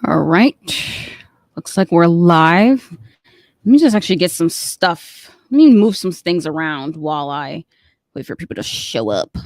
All right. Looks like we're live. Let me just actually get some stuff. Let me move some things around while I wait for people to show up.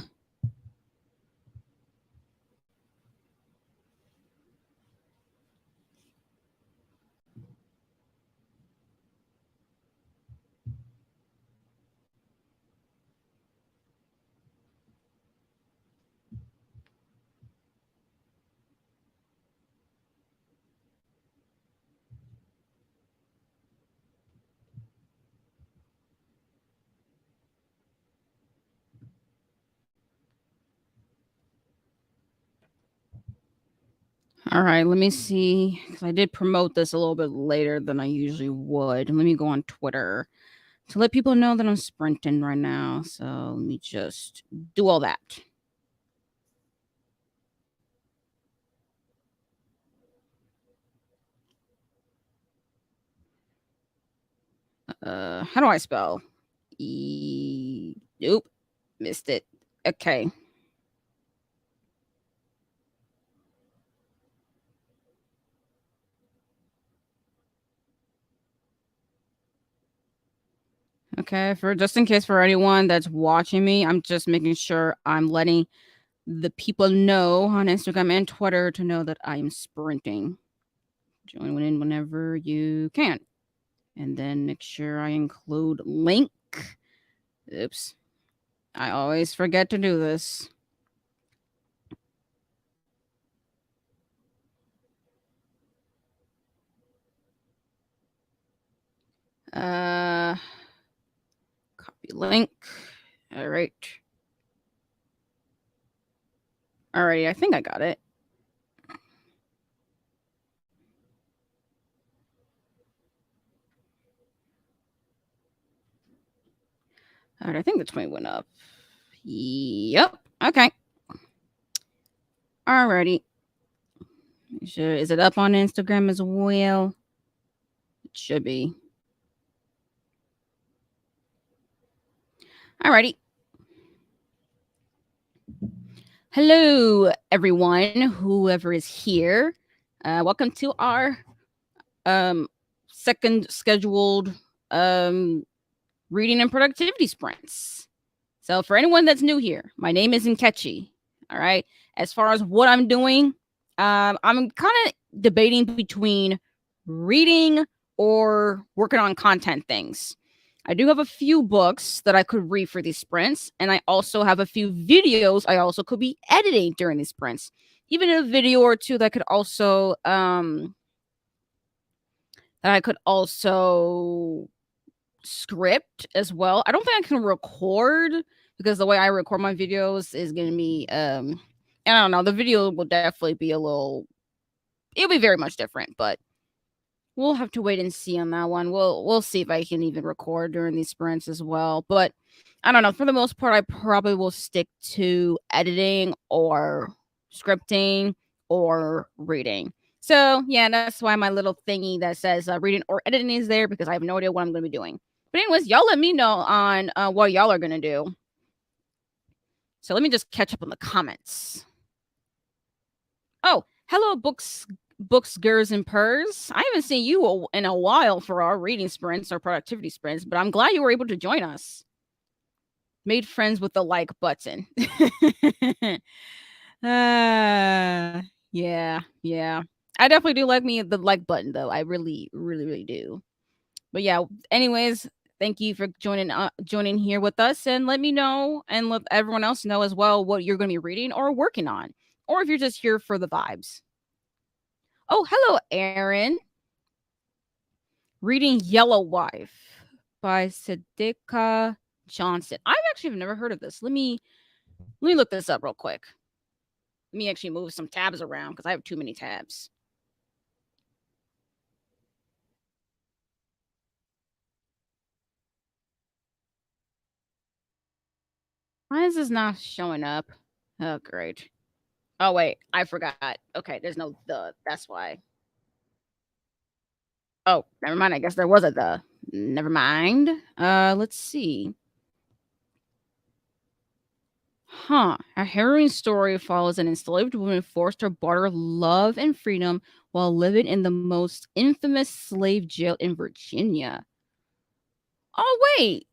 All right, let me see. 'Cause I did promote this a little bit later than I usually would. Let me go on Twitter to let people know that I'm sprinting right now. So let me just do all that. How do I spell? Nope, missed it. Okay. Okay, for just in case for anyone that's watching me, I'm just making sure I'm letting the people know on Instagram and Twitter to know that I am sprinting. Join in whenever you can. And then make sure I include link. Oops. I always forget to do this. Copy link. All right. Alrighty, I think I got it. All right, I think the 20 went up. Yep. Okay. Alrighty. Sure. Is it up on Instagram as well? It should be. Alrighty. Hello, everyone, whoever is here. Welcome to our second scheduled reading and productivity sprints. So for anyone that's new here, my name is Nkechi. All right. As far as what I'm doing, I'm kind of debating between reading or working on content things. I do have a few books that I could read for these sprints, and I also have a few videos I also could be editing during these sprints. Even a video or two that I could also script as well. I don't think I can record because the way I record my videos is going to be I don't know, the video will definitely be it'll be very much different, but we'll have to wait and see on that one. We'll see if I can even record during these sprints as well. But I don't know. For the most part, I probably will stick to editing or scripting or reading. So yeah, that's why my little thingy that says reading or editing is there because I have no idea what I'm going to be doing. But anyways, y'all let me know on what y'all are going to do. So let me just catch up on the comments. Oh, hello, books, girls, and purrs. I haven't seen you in a while for our reading sprints or productivity sprints, but I'm glad you were able to join us. Made friends with the like button. Yeah. I definitely do like me the like button though. I really, really, really do. But yeah, anyways, thank you for joining here with us, and let me know and let everyone else know as well what you're going to be reading or working on, or if you're just here for the vibes. Oh, hello, Aaron. Reading Yellow Wife by Sadika Johnson. I've actually never heard of this. Let me look this up real quick. Let me actually move some tabs around because I have too many tabs. Why is this not showing up? Oh, great. Oh, wait, I forgot. Okay, there's no the. That's why. Oh, never mind. I guess there was a the. Never mind. Let's see. Huh. A harrowing story follows an enslaved woman forced to barter love and freedom while living in the most infamous slave jail in Virginia. Oh, wait.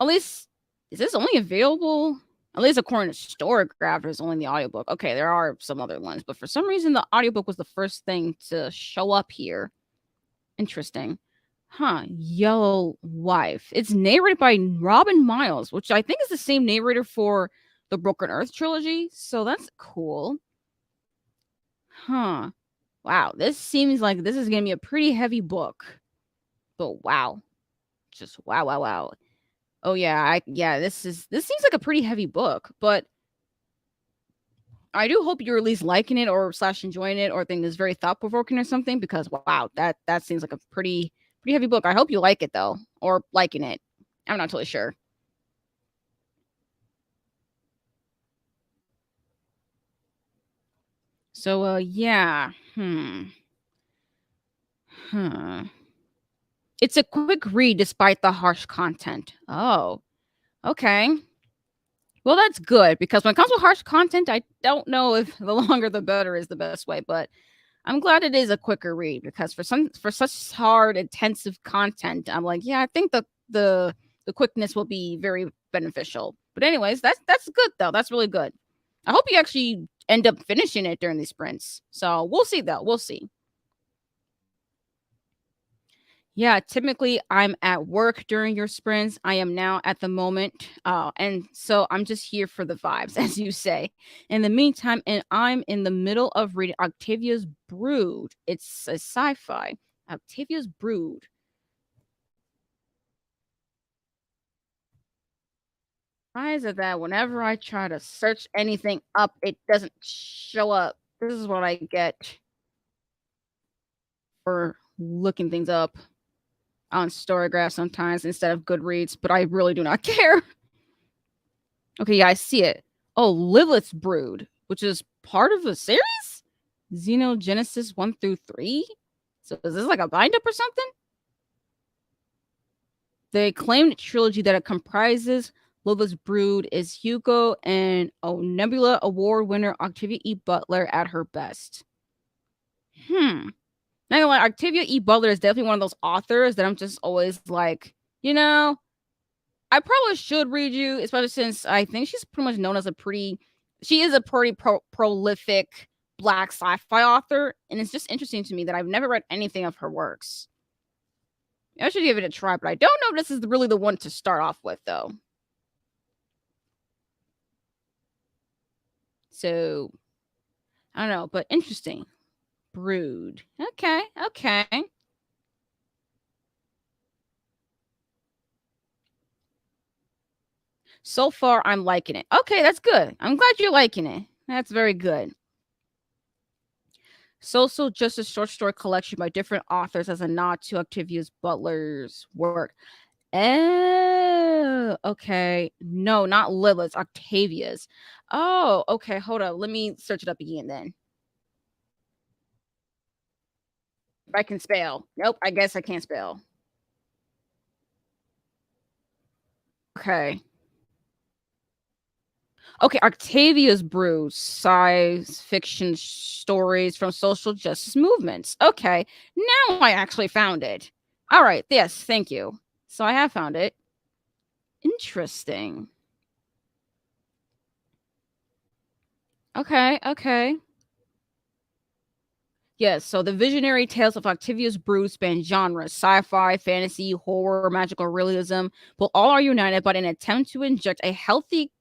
At least, is this only available? At least according to Storygraph, there's only the audiobook. Okay, there are some other ones, but for some reason, the audiobook was the first thing to show up here. Interesting. Huh. Yellow Wife. It's narrated by Robin Miles, which I think is the same narrator for the Broken Earth trilogy. So that's cool. Huh. Wow. This seems like this is going to be a pretty heavy book. But wow. Just wow, wow, wow. Oh yeah, this seems like a pretty heavy book, but I do hope you're at least liking it or slash enjoying it or think it's very thought provoking or something because wow, that seems like a pretty heavy book. I hope you like it though, or liking it. I'm not totally sure. So yeah. Huh. It's a quick read despite the harsh content. Oh, okay. Well, that's good because when it comes to harsh content, I don't know if the longer the better is the best way, but I'm glad it is a quicker read because for such hard, intensive content, I'm like, yeah, I think the quickness will be very beneficial. But anyways, that's good though. That's really good. I hope you actually end up finishing it during these sprints. So we'll see though. We'll see. Yeah, typically I'm at work during your sprints. I am now at the moment. And so I'm just here for the vibes, as you say. In the meantime, and I'm in the middle of reading Octavia's Brood. It's a sci-fi. Octavia's Brood. Why is it that whenever I try to search anything up, it doesn't show up? This is what I get for looking things up on Storygraph sometimes instead of Goodreads, but I really do not care. Okay, yeah, I see it. Oh, Lilith's Brood, which is part of the series? Xenogenesis 1 through 3? So is this like a bind up or something? The acclaimed trilogy that it comprises Lilith's Brood is Hugo and Nebula Award winner Octavia E. Butler at her best. Not gonna lie, Octavia E. Butler is definitely one of those authors that I'm just always like, I probably should read you, especially since I think she's pretty much known as she is a pretty prolific black sci-fi author, and it's just interesting to me that I've never read anything of her works. I should give it a try, but I don't know if this is really the one to start off with, though. So, I don't know, but interesting. Brood. Okay, okay. So far, I'm liking it. Okay, that's good. I'm glad you're liking it. That's very good. Social Justice short story collection by different authors as a nod to Octavius Butler's work. Oh, okay. No, not Lilith's, Octavia's. Oh, okay. Hold up. Let me search it up again then. If I can spell. Nope, I guess I can't spell. Okay. Okay, Octavia's Brew, science fiction stories from social justice movements. Okay, now I actually found it. All right, yes, thank you. So I have found it. Interesting. Okay, okay. Yes, so the visionary tales of Octavius Brood span genres, sci-fi, fantasy, horror, magical realism, but all are united by an attempt to inject a healthy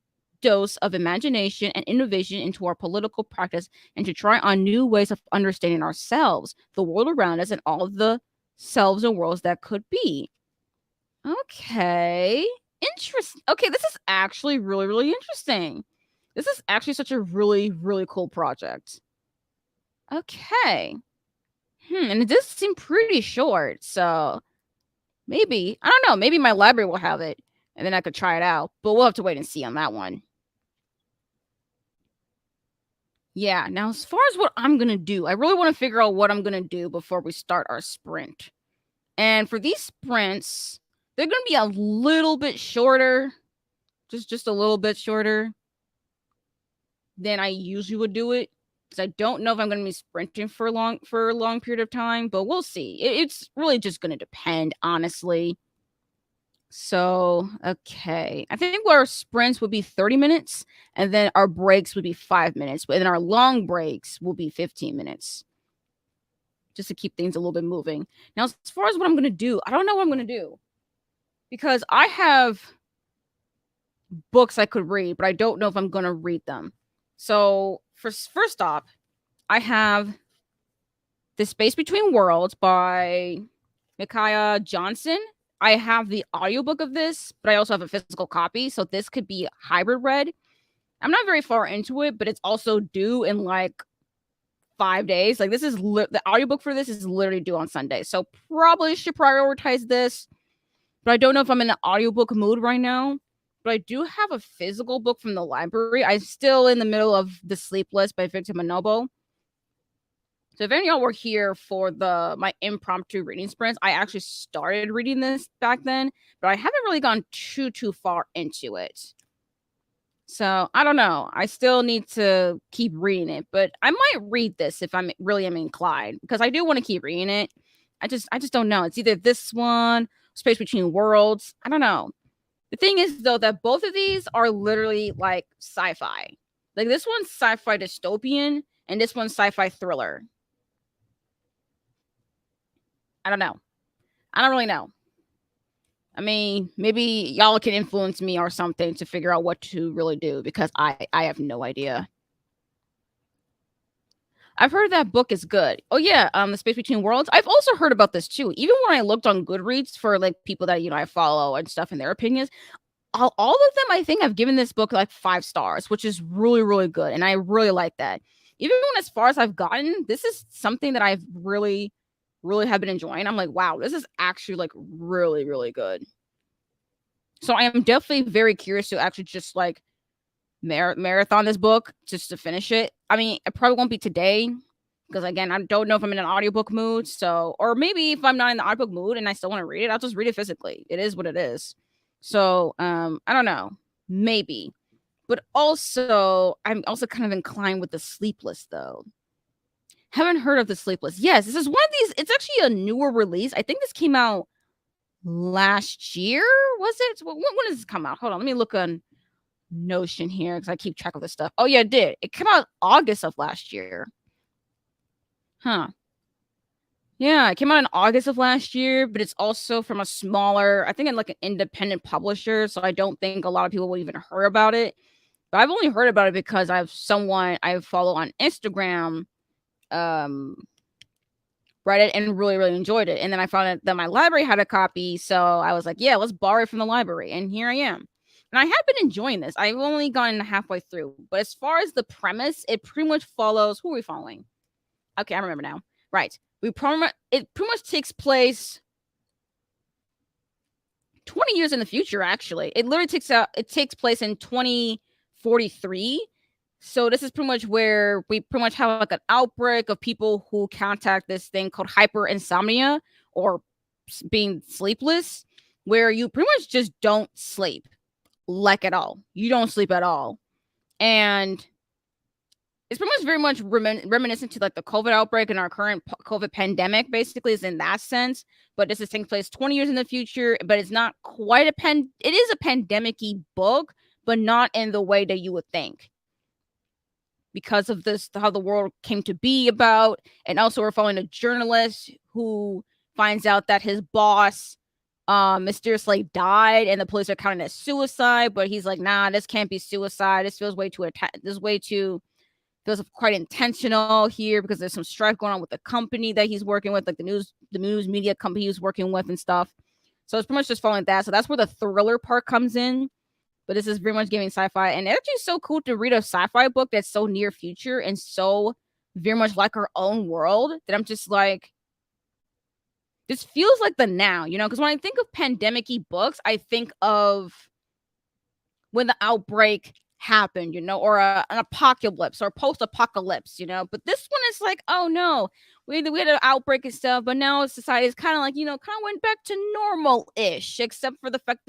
dose of imagination and innovation into our political practice and to try on new ways of understanding ourselves, the world around us, and all the selves and worlds that could be. Okay. Interesting. Okay, this is actually really, really interesting. This is actually such a really, really cool project. Okay. And it does seem pretty short, so maybe I don't know, maybe my library will have it, and then I could try it out, but we'll have to wait and see on that one. Yeah, now as far as what I'm gonna do, I really wanna figure out what I'm gonna do before we start our sprint. And for these sprints, they're gonna be a little bit shorter, just a little bit shorter. than I usually would do it, because I don't know if I'm going to be sprinting for a long period of time, but we'll see. It's really just going to depend, honestly. So, okay. I think our sprints would be 30 minutes, and then our breaks would be 5 minutes, but then our long breaks will be 15 minutes, just to keep things a little bit moving. Now, as far as what I'm going to do, I don't know what I'm going to do, because I have books I could read, but I don't know if I'm going to read them. So, first off, I have The Space Between Worlds by Micaiah Johnson. I have the audiobook of this, but I also have a physical copy, so this could be hybrid read. I'm not very far into it, but it's also due in like 5 days. Like, this is the audiobook for this is literally due on Sunday, so probably should prioritize this. But I don't know if I'm in an audiobook mood right now. But I do have a physical book from the library. I'm still in the middle of The Sleepless by Victor Manobo. So if any of y'all were here for my impromptu reading sprints, I actually started reading this back then, but I haven't really gone too far into it. So I don't know. I still need to keep reading it, but I might read this if I'm really am inclined, because I do want to keep reading it. I just don't know. It's either this one, Space Between Worlds. I don't know. The thing is, though, that both of these are literally like sci-fi. Like, this one's sci-fi dystopian, and this one's sci-fi thriller. I don't know. I don't really know. I mean, maybe y'all can influence me or something to figure out what to really do, because I have no idea. I've heard that book is good. Oh yeah, The Space Between Worlds. I've also heard about this too. Even when I looked on Goodreads for like people that I follow and stuff and their opinions, all of them, I think, have given this book like 5 stars, which is really, really good, and I really like that. Even when as far as I've gotten, this is something that I've really have been enjoying. I'm like, wow, this is actually like really, really good. So I am definitely very curious to actually just like marathon this book just to finish it. I mean, it probably won't be today, because again, I don't know if I'm in an audiobook mood. So, or maybe if I'm not in the audiobook mood and I still want to read it, I'll just read it physically. It is what it is. So, I don't know, maybe. But also, I'm also kind of inclined with The Sleepless, though. Haven't heard of The Sleepless. Yes, this is one of these. It's actually a newer release. I think this came out last year. Was it? When does this come out? Hold on, let me look on Notion here, because I keep track of this stuff. Oh yeah, it did. It came out August of last year. Huh. Yeah, it came out in August of last year, but it's also from a smaller, I think, like an independent publisher. So I don't think a lot of people will even heard about it. But I've only heard about it because I have someone I follow on Instagram read it and really, really enjoyed it. And then I found out that my library had a copy. So I was like, yeah, let's borrow it from the library. And here I am. And I have been enjoying this. I've only gone halfway through. But as far as the premise, it pretty much follows. Who are we following? Okay, I remember now. Right. It pretty much takes place 20 years in the future, actually. It literally takes place in 2043. So this is pretty much where we pretty much have like an outbreak of people who contact this thing called hyperinsomnia, or being sleepless, where you pretty much just don't sleep, like, at all. You don't sleep at all. And it's pretty much very much reminiscent to like the COVID outbreak and our current COVID pandemic, basically, is in that sense. But this is taking place 20 years in the future, but it's not quite it is a pandemic-y book, but not in the way that you would think, because of this, how the world came to be about. And also we're following a journalist who finds out that his boss mysteriously died, and the police are counting it as suicide, but he's like, nah, this can't be suicide. This feels feels quite intentional here, because there's some strife going on with the company that he's working with, like the news media company he's working with and stuff. So it's pretty much just following that. So that's where the thriller part comes in. But this is very much giving sci-fi, and it's actually so cool to read a sci-fi book that's so near future and so very much like our own world, that I'm just like, this feels like the now, because when I think of pandemic-y books, I think of when the outbreak happened, or an apocalypse or post-apocalypse, but this one is like, oh no, we had an outbreak and stuff, but now society is kind of like, kind of went back to normal-ish, except for the fact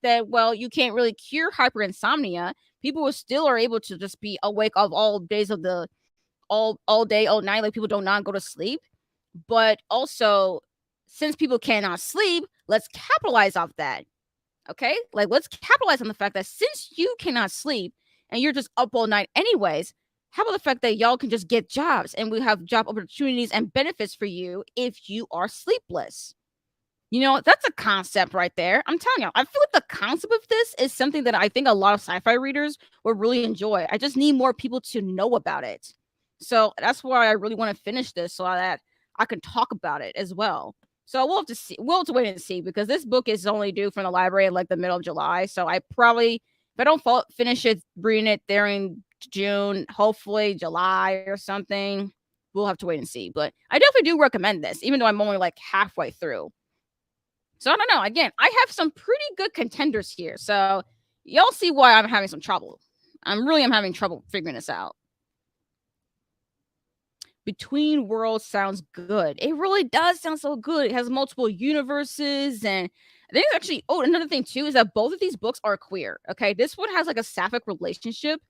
that, well, you can't really cure hyperinsomnia. People still are able to just be awake of all days of the all day, all night, like people do not go to sleep. But also, since people cannot sleep, let's capitalize off that. Okay? Like, let's capitalize on the fact that since you cannot sleep and you're just up all night anyways, how about the fact that y'all can just get jobs and we have job opportunities and benefits for you if you are sleepless? That's a concept right there. I'm telling you, I feel like the concept of this is something that I think a lot of sci-fi readers would really enjoy. I just need more people to know about it. So that's why I really want to finish this so that I can talk about it as well. So we'll have to see. We'll have to wait and see because this book is only due from the library in like the middle of July. So I probably, if I don't finish it, reading it there in June, hopefully July or something, we'll have to wait and see. But I definitely do recommend this, even though I'm only like halfway through. So I don't know. Again, I have some pretty good contenders here. So y'all see why I'm having some trouble. I'm having trouble figuring this out. Between Worlds sounds good. It really does sound so good. It has multiple universes, and I think it's actually, another thing too is that both of these books are queer. Okay, this one has like a sapphic relationship,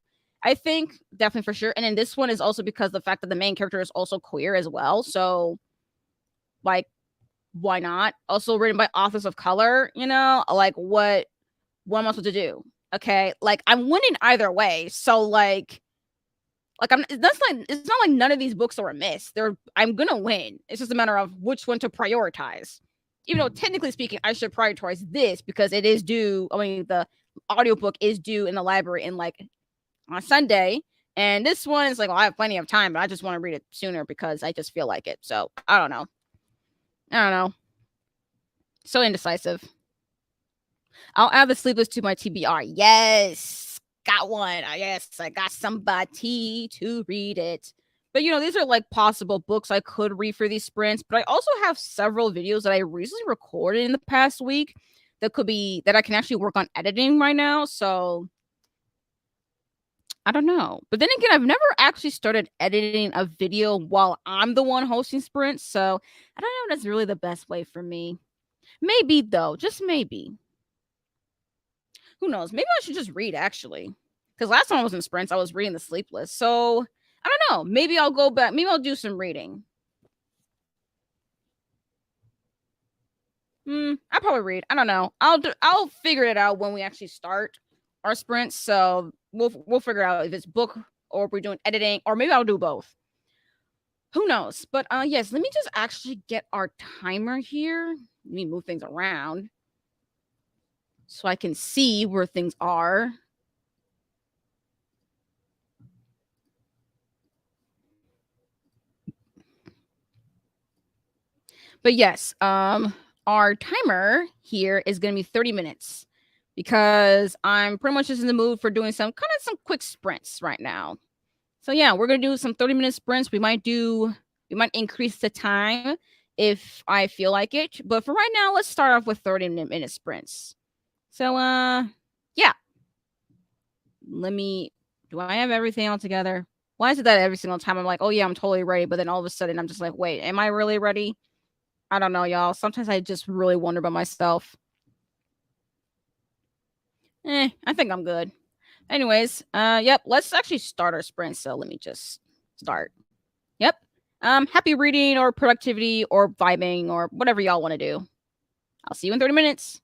I think, definitely for sure. And then this one is also because the fact that the main character is also queer as well. So like, why not? Also written by authors of color, like what am I supposed to do? Okay, like I'm winning either way. So it's not like none of these books are a miss. I'm gonna win. It's just a matter of which one to prioritize. Even though technically speaking, I should prioritize this because it is due. I mean, the audiobook is due in the library in like on Sunday. And this one is like, well, I have plenty of time, but I just want to read it sooner because I just feel like it. So I don't know. So indecisive. I'll add the sleepless to my TBR. Yes, got one. Yes, I got somebody to read it. But these are like possible books I could read for these sprints. But I also have several videos that I recently recorded in the past week that I can actually work on editing right now. So I don't know. But then again, I've never actually started editing a video while I'm the one hosting sprints. So I don't know if that's really the best way for me. Maybe though, just maybe. Who knows? Maybe I should just read actually. Because last time I was in sprints, I was reading The Sleepless. So I don't know. Maybe I'll go back. Maybe I'll do some reading. I'll probably read. I don't know. I'll figure it out when we actually start our sprints. So we'll figure out if it's book or if we're doing editing, or maybe I'll do both. Who knows? But yes, let me just actually get our timer here. Let me move things around so I can see where things are. But yes, our timer here is going to be 30 minutes because I'm pretty much just in the mood for doing some quick sprints right now. So yeah, we're going to do some 30-minute sprints. We might increase the time if I feel like it, but for right now, let's start off with 30-minute sprints. So yeah. Do I have everything all together? Why is it that every single time I'm like, "Oh yeah, I'm totally ready," but then all of a sudden I'm just like, "Wait, am I really ready?" I don't know, y'all. Sometimes I just really wonder about myself. I think I'm good. Anyways, yep, let's actually start our sprint. So let me just start. Yep. Happy reading or productivity or vibing or whatever y'all want to do. I'll see you in 30 minutes.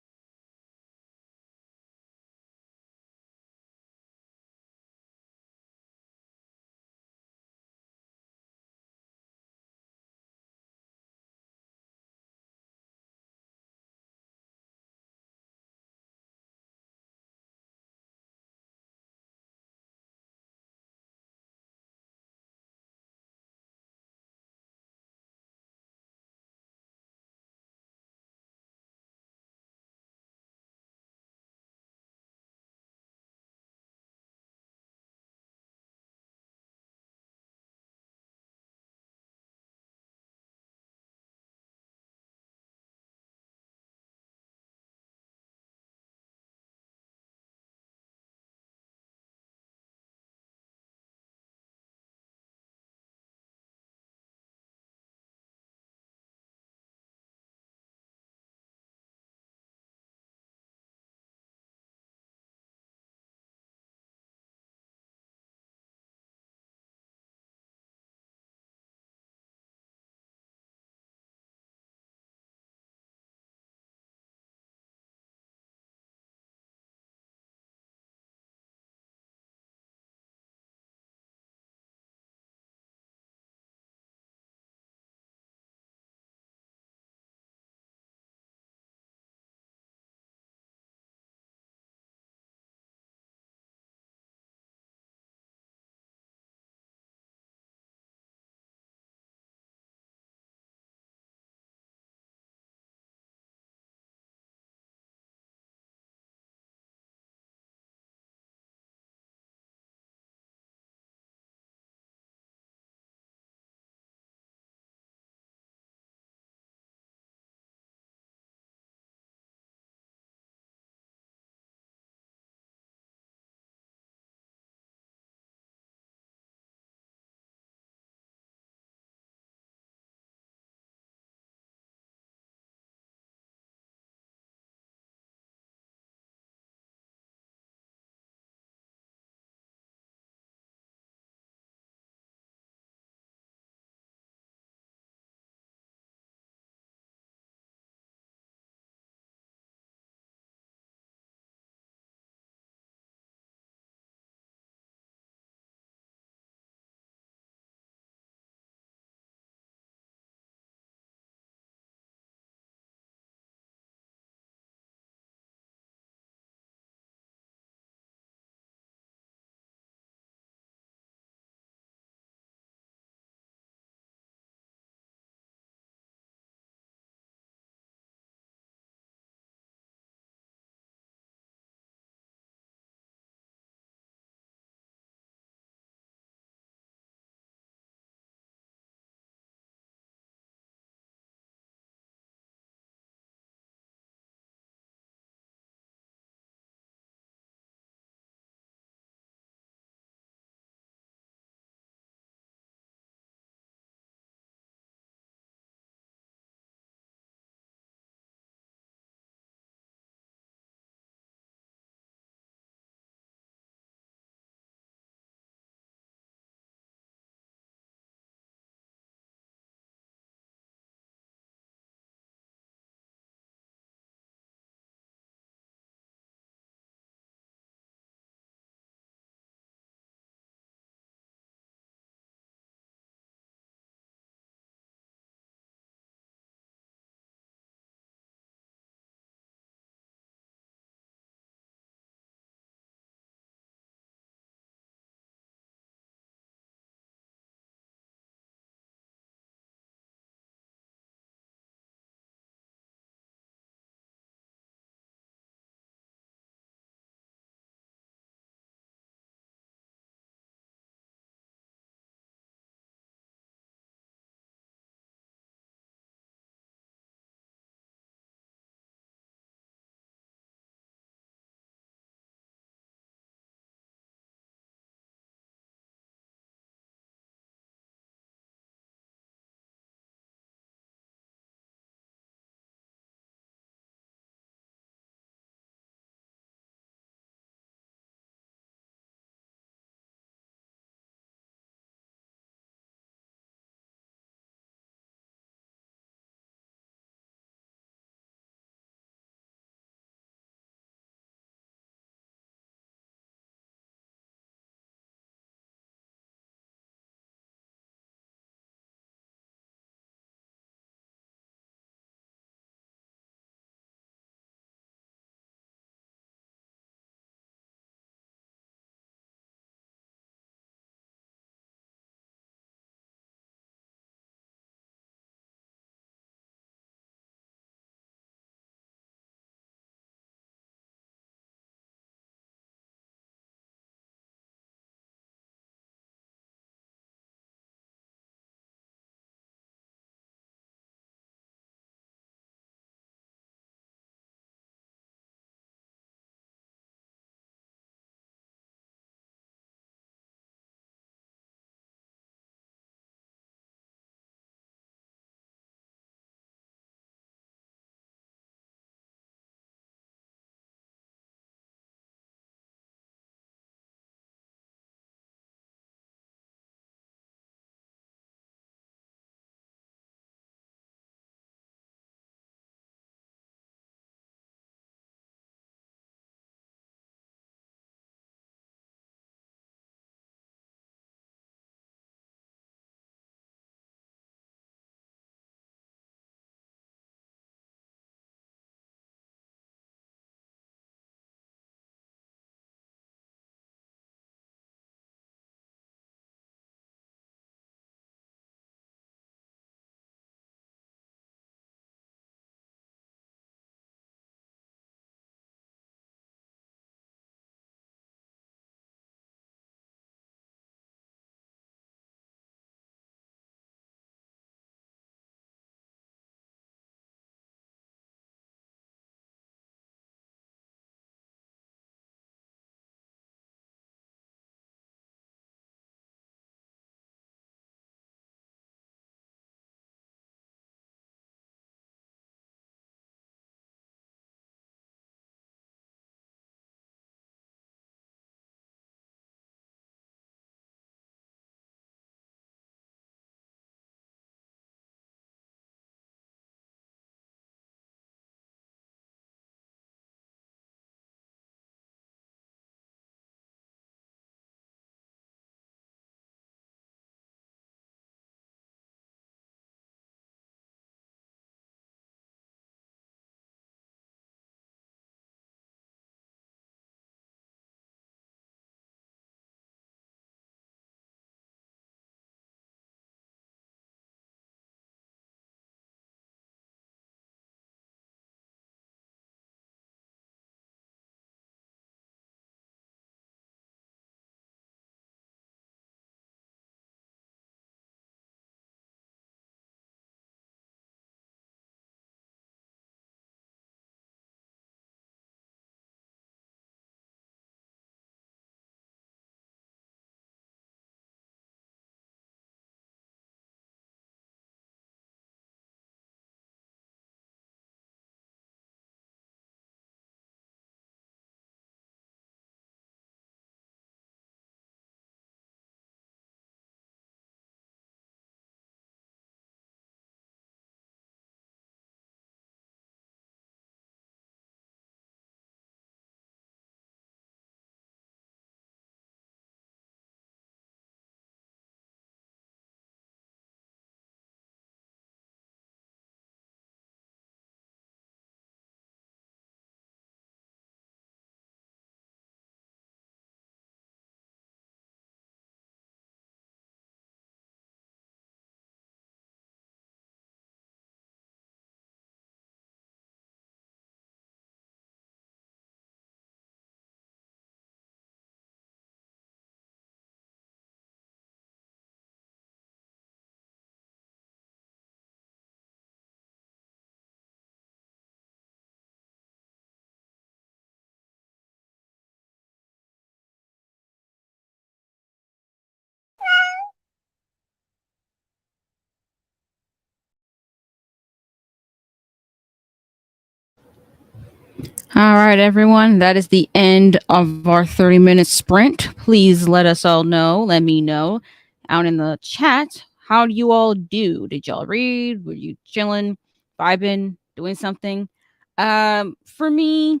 All right, everyone. That is the end of our 30-minute sprint. Please let us all know. Let me know out in the chat. How do you all do? Did y'all read? Were you chilling, vibing, doing something? For me,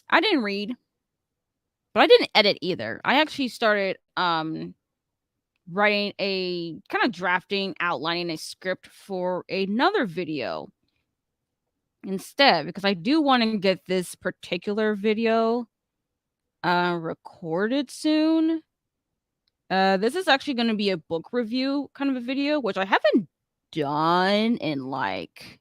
I didn't read, but I didn't edit either. I actually started writing a kind of drafting, outlining a script for another video instead, because I do want to get this particular video recorded soon. This is actually going to be a book review kind of a video, which I haven't done in like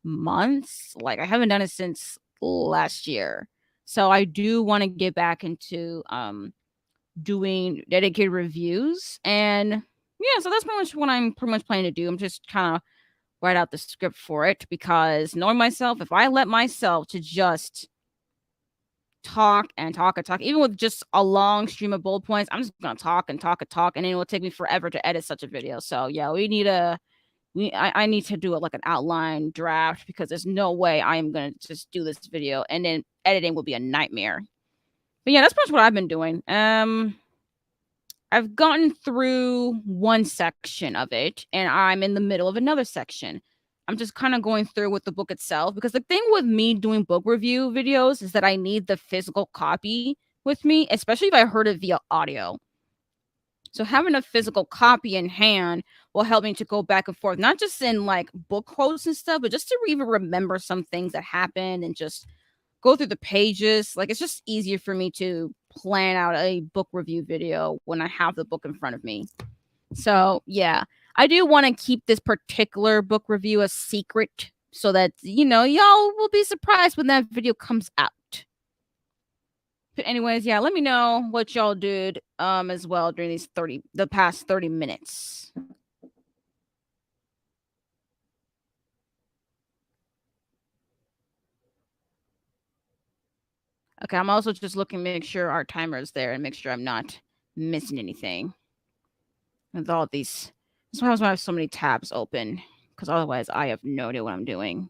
months. Like I haven't done it since last year. So I do want to get back into doing dedicated reviews, and yeah, so that's pretty much what I'm pretty much planning to do. I'm just kind of write out the script for it, because knowing myself, if I let myself to just talk and talk and talk, even with just a long stream of bullet points, I'm just gonna talk and talk and talk, and then it will take me forever to edit such a video. So yeah, I need to do it like an outline draft, because there's no way I am gonna just do this video and then editing will be a nightmare. But yeah, that's pretty much what I've been doing. I've gotten through one section of it, and I'm in the middle of another section. I'm just kind of going through with the book itself, because the thing with me doing book review videos is that I need the physical copy with me, especially if I heard it via audio. So having a physical copy in hand will help me to go back and forth, not just in like book quotes and stuff, but just to even remember some things that happened and just go through the pages. Like, it's just easier for me to plan out a book review video when I have the book in front of me. So yeah, I do want to keep this particular book review a secret, so that, you know, y'all will be surprised when that video comes out. But anyways, yeah, let me know what y'all did as well during the past 30 minutes. Okay, I'm also just looking to make sure our timer is there and make sure I'm not missing anything. With all these, that's why I have so many tabs open, because otherwise I have no idea what I'm doing.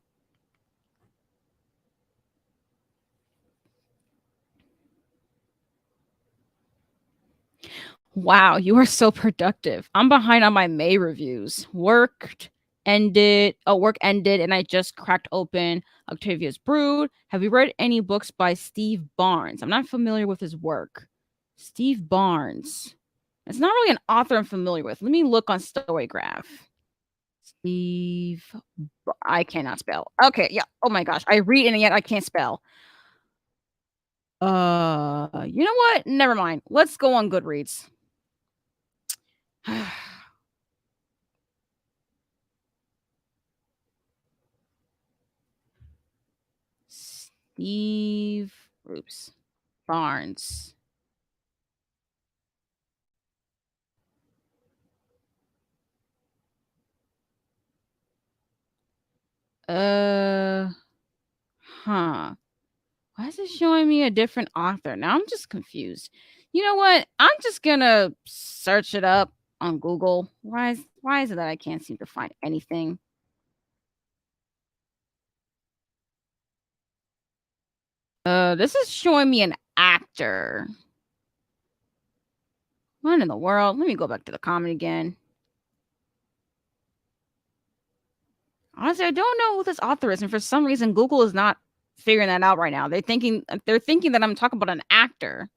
Wow, you are so productive. I'm behind on my May reviews. Work ended, and I just cracked open Octavia's Brood. Have you read any books by Steve Barnes? I'm not familiar with his work. Steve Barnes. It's not really an author I'm familiar with. Let me look on Storygraph. Steve, I cannot spell. Okay, yeah. Oh my gosh, I read and yet I can't spell. You know what? Never mind. Let's go on Goodreads. Steve, oops, Barnes. Huh. Why is it showing me a different author? Now I'm just confused. You know what? I'm just gonna search it up on Google. Why is it that I can't seem to find anything? This is showing me an actor. What in the world? Let me go back to the comment again. Honestly, I don't know who this author is, and for some reason, Google is not figuring that out right now. They're thinking that I'm talking about an actor.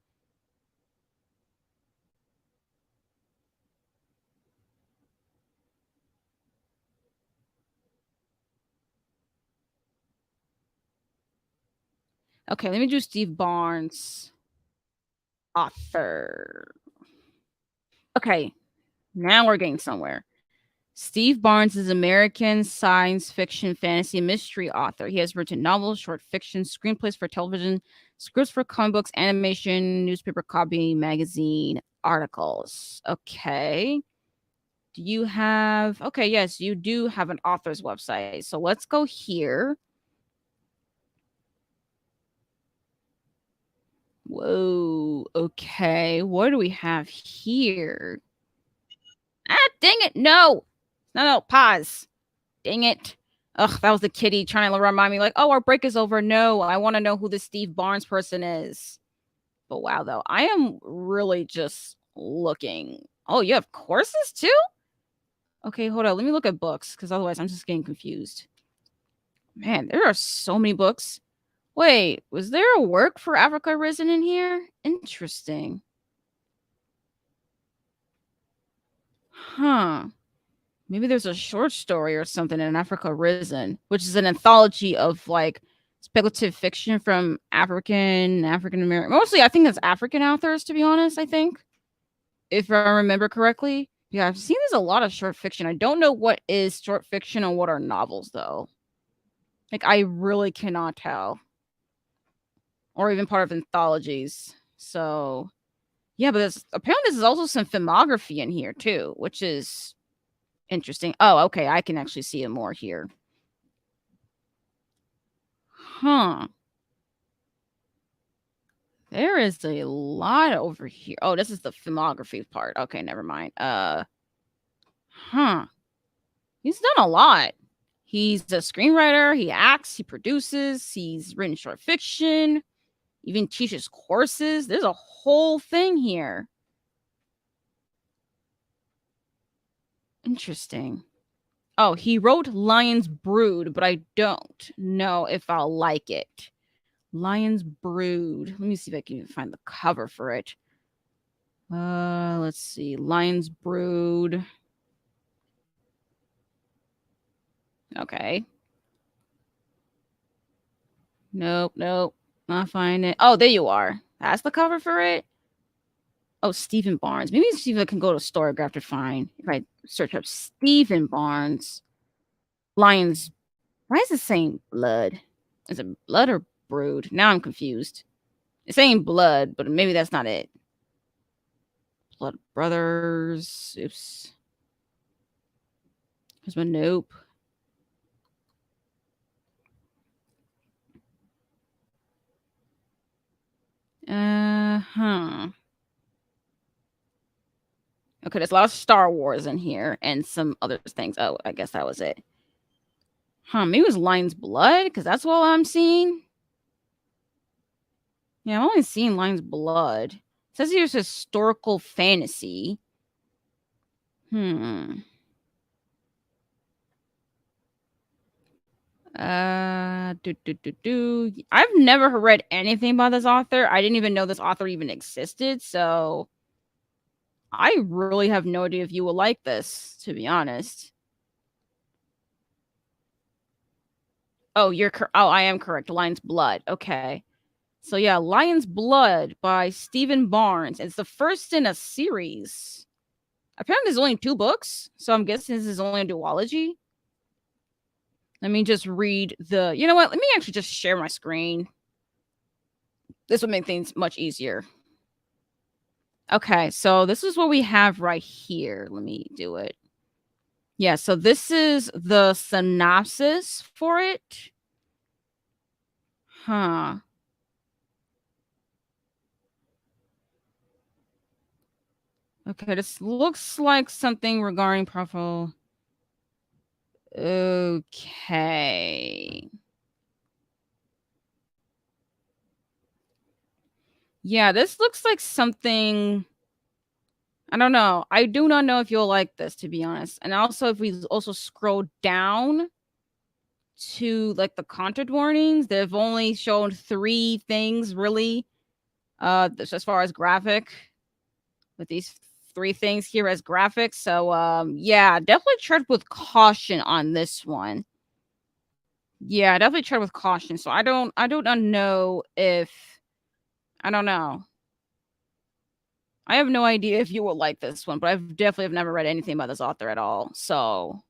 Okay, let me do Steve Barnes, author. Okay, now we're getting somewhere. Steve Barnes is an American science fiction, fantasy, and mystery author. He has written novels, short fiction, screenplays for television, scripts for comic books, animation, newspaper copy, magazine, articles. Okay. Do you have... Okay, yes, you do have an author's website. So let's go here. Whoa. Okay. What do we have here? Ah, dang it. No. No, pause. Dang it. Ugh, that was the kitty trying to remind me, like, oh, our break is over. No, I want to know who this Steve Barnes person is. But wow, though, I am really just looking. Oh, you have courses too? Okay, hold on. Let me look at books because otherwise I'm just getting confused. Man, there are so many books. Wait, was there a work for Africa Risen in here? Interesting. Huh. Maybe there's a short story or something in Africa Risen, which is an anthology of like speculative fiction from African American. Mostly, I think that's African authors, to be honest. I think, if I remember correctly. Yeah, I've seen there's a lot of short fiction. I don't know what is short fiction and what are novels, though. Like, I really cannot tell, or even part of anthologies. So, yeah, but there's apparently there's also some filmography in here too, which is interesting. Oh, okay, I can actually see it more here. Huh. There is a lot over here. Oh, this is the filmography part. Okay, never mind. Huh. He's done a lot. He's a screenwriter, he acts, he produces, he's written short fiction, even teaches courses. There's a whole thing here. Interesting. Oh, he wrote Lion's Brood, but I don't know if I'll like it. Lion's Brood. Let me see if I can even find the cover for it. Let's see. Lion's Brood. Okay. Nope, not finding it. Oh, there you are. That's the cover for it. Oh, Stephen Barnes. Maybe see if I can go to Storygraph to find. If I search up Stephen Barnes, Lions. Why is it saying blood? Is it blood or brood? Now I'm confused. It's saying blood, but maybe that's not it. Blood Brothers. Oops. Here's my nope. Huh. Okay, there's a lot of Star Wars in here and some other things. Oh, I guess that was it. Huh, maybe it was Lion's Blood, because that's what I'm seeing. Yeah, I'm only seeing Lion's Blood. It says here's historical fantasy. I've never read anything by this author. I didn't even know this author even existed, so I really have no idea if you will like this, to be honest. Oh, I am correct. Lion's Blood. Okay. So yeah, Lion's Blood by Stephen Barnes. It's the first in a series. Apparently there's only 2 books, so I'm guessing this is only a duology. Let me just read you know what? Let me actually just share my screen. This would make things much easier. Okay, so this is what we have right here. Let me do it. Yeah, so this is the synopsis for it. Huh. Okay, this looks like something regarding profile. Okay. Yeah, this looks like something. I don't know. I do not know if you'll like this, to be honest. And also, if we also scroll down to like the content warnings, they've only shown 3 things really. As far as graphic, with these 3 things here as graphics. So yeah, definitely tread with caution on this one. Yeah, definitely tread with caution. So I don't know if I don't know. I have no idea if you will like this one, but I've definitely have never read anything by this author at all. So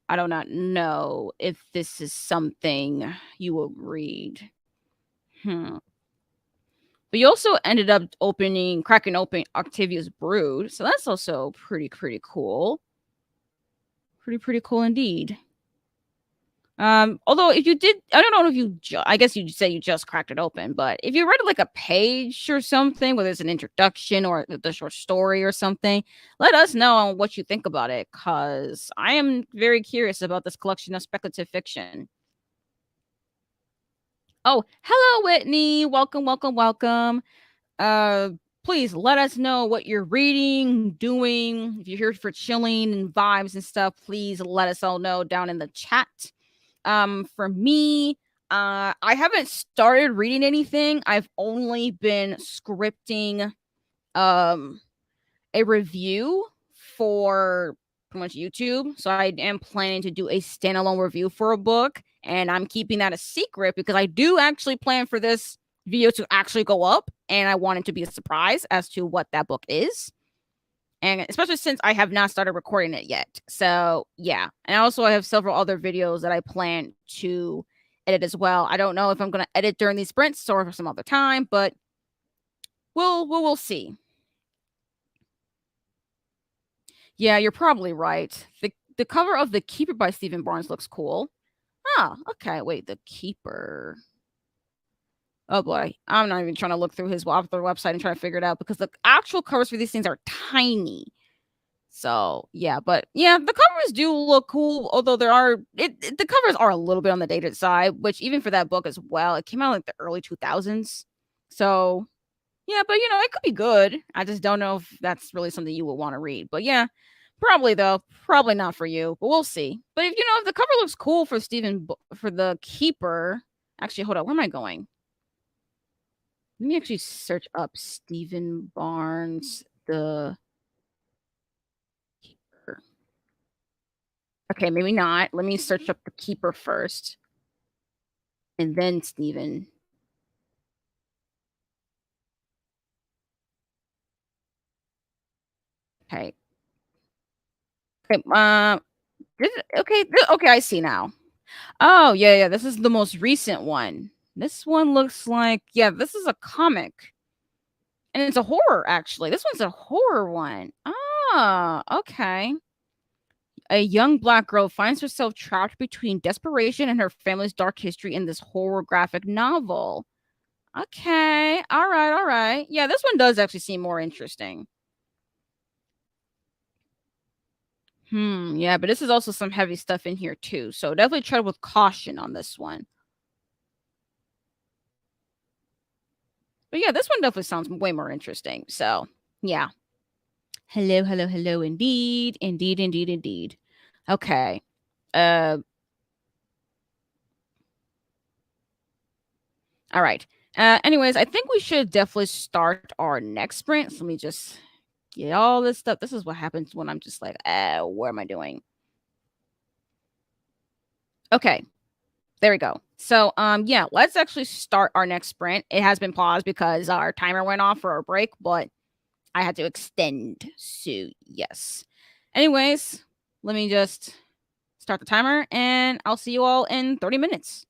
I do not know if this is something you will read. But you also ended up cracking open Octavia's Brood. So that's also pretty cool. Pretty cool indeed. Although if you did, I don't know if you, I guess you'd say you just cracked it open, but if you read like a page or something, whether it's an introduction or the short story or something, let us know on what you think about it, because I am very curious about this collection of speculative fiction. Oh, hello, Whitney. Welcome, welcome, welcome. Uh, Please let us know what you're reading, doing. If you're here for chilling and vibes and stuff, please let us all know down in the chat. For me, I haven't started reading anything. I've only been scripting um a review for pretty much YouTube. So I am planning to do a standalone review for a book, and I'm keeping that a secret because I do actually plan for this video to actually go up, and I want it to be a surprise as to what that book is. And especially since I have not started recording it yet. So yeah. And also I have several other videos that I plan to edit as well. I don't know if I'm gonna edit during these sprints or for some other time, but we'll see. Yeah, you're probably right. The cover of The Keeper by Stephen Barnes looks cool. Oh, okay. Wait, The Keeper. Oh boy. I'm not even trying to look through his author website and try to figure it out because the actual covers for these things are tiny. So yeah, but yeah, the covers do look cool, although the covers are a little bit on the dated side, which even for that book as well, it came out like the early 2000s. So yeah, but it could be good. I just don't know if that's really something you would want to read. But yeah, probably though, probably not for you, but we'll see. But if the cover looks cool for for The Keeper, actually, hold on, where am I going? Let me actually search up Stephen Barnes, The Keeper. Okay, maybe not. Let me search up The Keeper first, and then Stephen. Okay. Okay. Okay. I see now. Oh yeah, yeah. This is the most recent one. This one looks like, yeah. This is a comic, and it's a horror. Actually, this one's a horror one. Ah, okay. A young black girl finds herself trapped between desperation and her family's dark history in this horror graphic novel. Okay. All right. All right. Yeah, this one does actually seem more interesting. Yeah, but this is also some heavy stuff in here too. So definitely tread with caution on this one. But yeah, this one definitely sounds way more interesting. So yeah. Hello, hello, hello, indeed. Indeed, indeed, indeed. Okay. Uh all right. Anyways, I think we should definitely start our next sprint. So let me just get all this stuff. This is what happens when I'm just like, what am I doing? Okay. There we go. So yeah, let's actually start our next sprint. It has been paused because our timer went off for a break, but I had to extend. So yes. Anyways, let me just start the timer and I'll see you all in 30 minutes.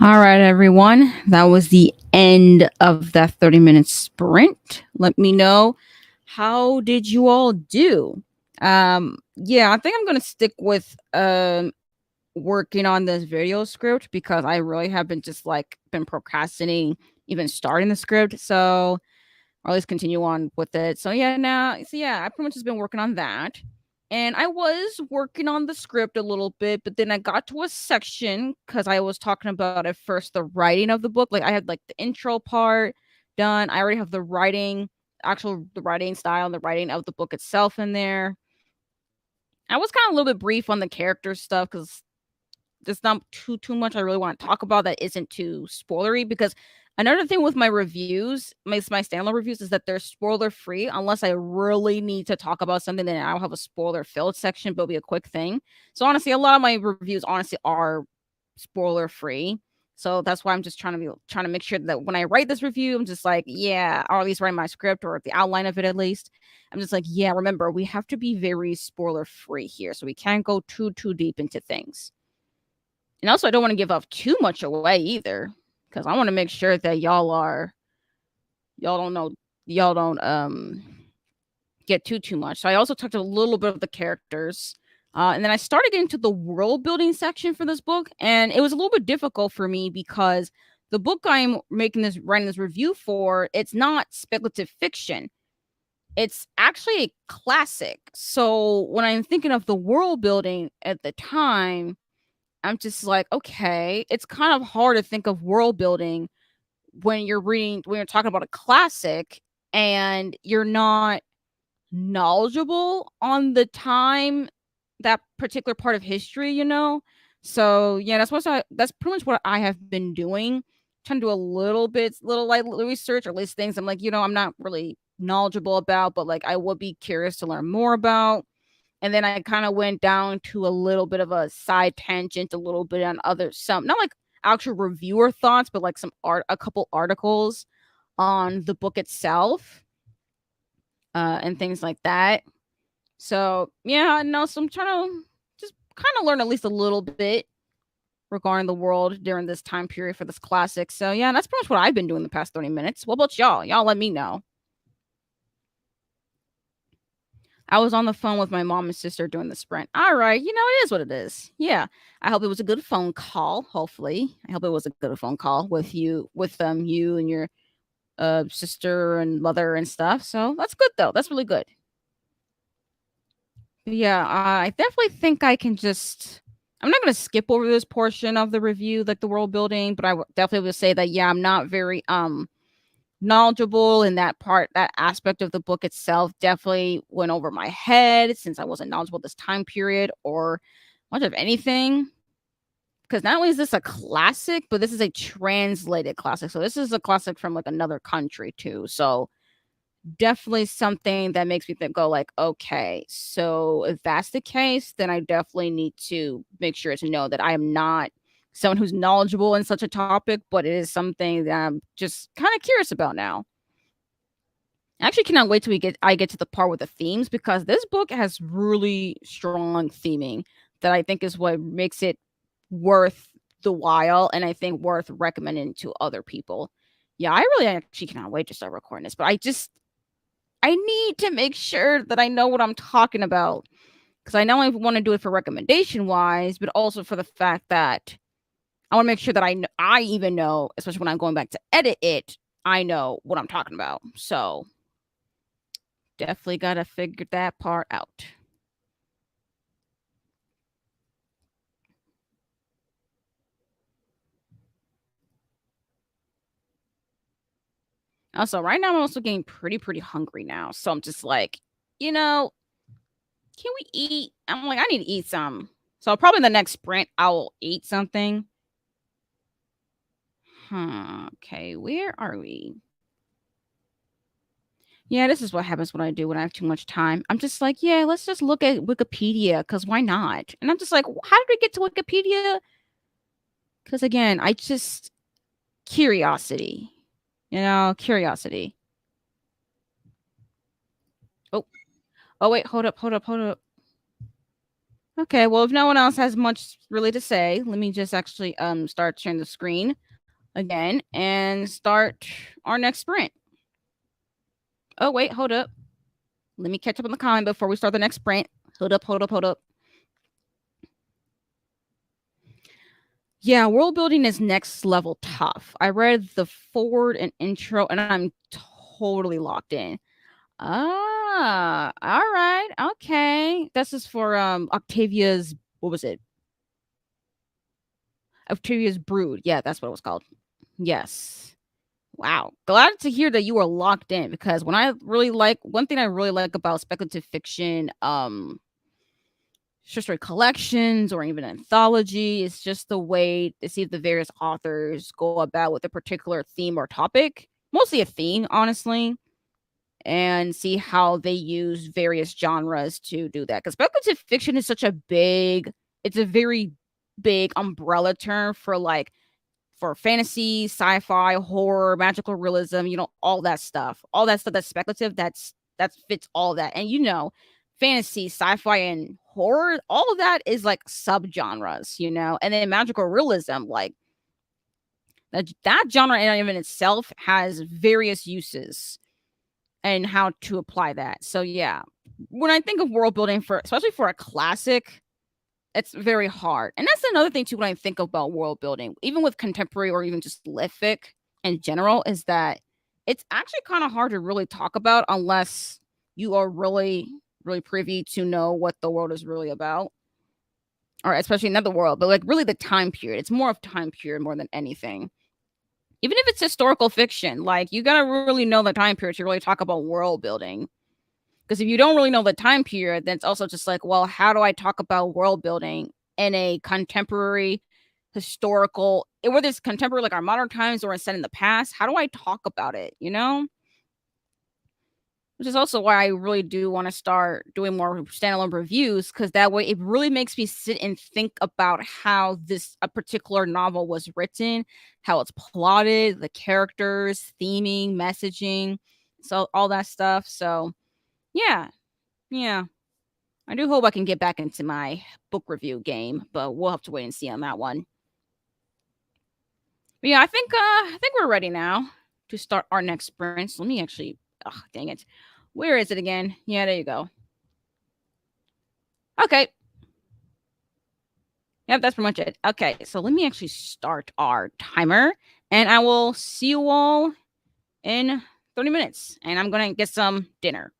All right, everyone. That was the end of that 30-minute sprint. Let me know, how did you all do? Yeah, I think I'm going to stick with working on this video script because I really have been just like been procrastinating even starting the script. So, or at least continue on with it. So yeah, I pretty much just been working on that. And I was working on the script a little bit, but then I got to a section because I was talking about at first the writing of the book. Like I had like the intro part done. I already have the writing, the writing style and the writing of the book itself in there. I was kind of a little bit brief on the character stuff because there's not too much I really want to talk about that isn't too spoilery. Because another thing with my reviews, my standalone reviews, is that they're spoiler free unless I really need to talk about something. Then I'll have a spoiler filled section, but it'll be a quick thing. So honestly, a lot of my reviews honestly are spoiler free. So that's why I'm just trying to make sure that when I write this review, I'm just like, yeah, or at least write my script or the outline of it at least. I'm just like, yeah, remember, we have to be very spoiler free here. So we can't go too deep into things. And also, I don't want to give up too much away either, because I want to make sure that y'all don't know y'all don't get too much. So I also talked a little bit of the characters. And then I started getting to the world building section for this book, and it was a little bit difficult for me because the book I'm writing this review for, it's not speculative fiction. It's actually a classic. So when I'm thinking of the world building at the time, I'm just like, okay, it's kind of hard to think of world building when you're talking about a classic and you're not knowledgeable on the time, that particular part of history. So yeah, that's pretty much what I have been doing. Trying to do little like research, or at least things I'm like, I'm not really knowledgeable about, but like I would be curious to learn more about. And then I kind of went down to a little bit of a side tangent, a little bit on some, not like actual reviewer thoughts, but like a couple articles on the book itself, and things like that. So yeah, no, so I'm trying to just kind of learn at least a little bit regarding the world during this time period for this classic. So yeah, that's pretty much what I've been doing the past 30 minutes. What about y'all? Y'all let me know. I was on the phone with my mom and sister doing the sprint. All right, it is what it is. Yeah. I hope it was a good phone call, hopefully. I hope it was a good phone call you and your sister and mother and stuff. So that's good though. That's really good. Yeah, I definitely think I can just. I'm not going to skip over this portion of the review, like the world building, but definitely would say that yeah, I'm not very knowledgeable in that aspect of the book itself. Definitely went over my head since I wasn't knowledgeable this time period or much of anything. Because not only is this a classic, but this is a translated classic. So this is a classic from like another country too. So definitely something that makes me think, go like, okay, so if that's the case, then I definitely need to make sure to know that I am not someone who's knowledgeable in such a topic, but it is something that I'm just kind of curious about now. I actually cannot wait till I get to the part with the themes, because this book has really strong theming that I think is what makes it worth the while, and I think worth recommending to other people. Yeah, I really actually cannot wait to start recording this, but I need to make sure that I know what I'm talking about, because I not only want to do it for recommendation wise, but also for the fact that I want to make sure that I even know, especially when I'm going back to edit it, I know what I'm talking about. So definitely got to figure that part out. Also, right now I'm also getting pretty hungry now. So I'm just like, you know, can we eat? I'm like, I need to eat some. So probably in the next sprint, I will eat something. Okay, where are we? Yeah, this is what happens when I do when I have too much time. I'm just like, yeah, let's just look at Wikipedia, because why not? And I'm just like, how did we get to Wikipedia? Because again, I just curiosity, curiosity. Oh, oh wait, hold up. Okay, well, if no one else has much really to say, let me just actually start sharing the screen again and start our next sprint. Oh wait, hold up. Let me catch up on the comment before we start the next sprint. Hold up. Yeah, world building is next level tough. I read the forward and intro and I'm totally locked in. Ah, all right. Okay. This is for Octavia's what was it? Octavia's Brood. Yeah, that's what it was called. Yes. Wow. Glad to hear that you are locked in because when I really like one thing I really like about speculative fiction, short story collections or even anthology is just the way to see the various authors go about with a particular theme or topic. Mostly a theme, honestly, and see how they use various genres to do that. Because speculative fiction is such a big, it's a very big umbrella term for like for fantasy, sci-fi, horror, magical realism, all that stuff. All that stuff that's speculative, that fits all that. And fantasy, sci-fi, and horror, all of that is like subgenres, And then magical realism, like that genre in and of itself has various uses and how to apply that. So yeah, when I think of world building for especially for a classic, it's very hard. And that's another thing too when I think about world building, even with contemporary or even just litfic in general, is that it's actually kind of hard to really talk about unless you are really, really privy to know what the world is really about. Or especially not the world, but like really the time period. It's more of time period more than anything. Even if it's historical fiction, like you gotta really know the time period to really talk about world building. Because if you don't really know the time period, then it's also just like, well, how do I talk about world building in a contemporary historical, whether it's contemporary like our modern times or it's set in the past? How do I talk about it? Which is also why I really do want to start doing more standalone reviews because that way it really makes me sit and think about how this a particular novel was written, how it's plotted, the characters, theming, messaging, so all that stuff. So yeah, yeah. I do hope I can get back into my book review game, but we'll have to wait and see on that one. But yeah, I think we're ready now to start our next sprint. So let me actually oh dang it. Where is it again? Yeah, there you go. Okay. Yep, that's pretty much it. Okay, so let me actually start our timer and I will see you all in 30 minutes. And I'm gonna get some dinner.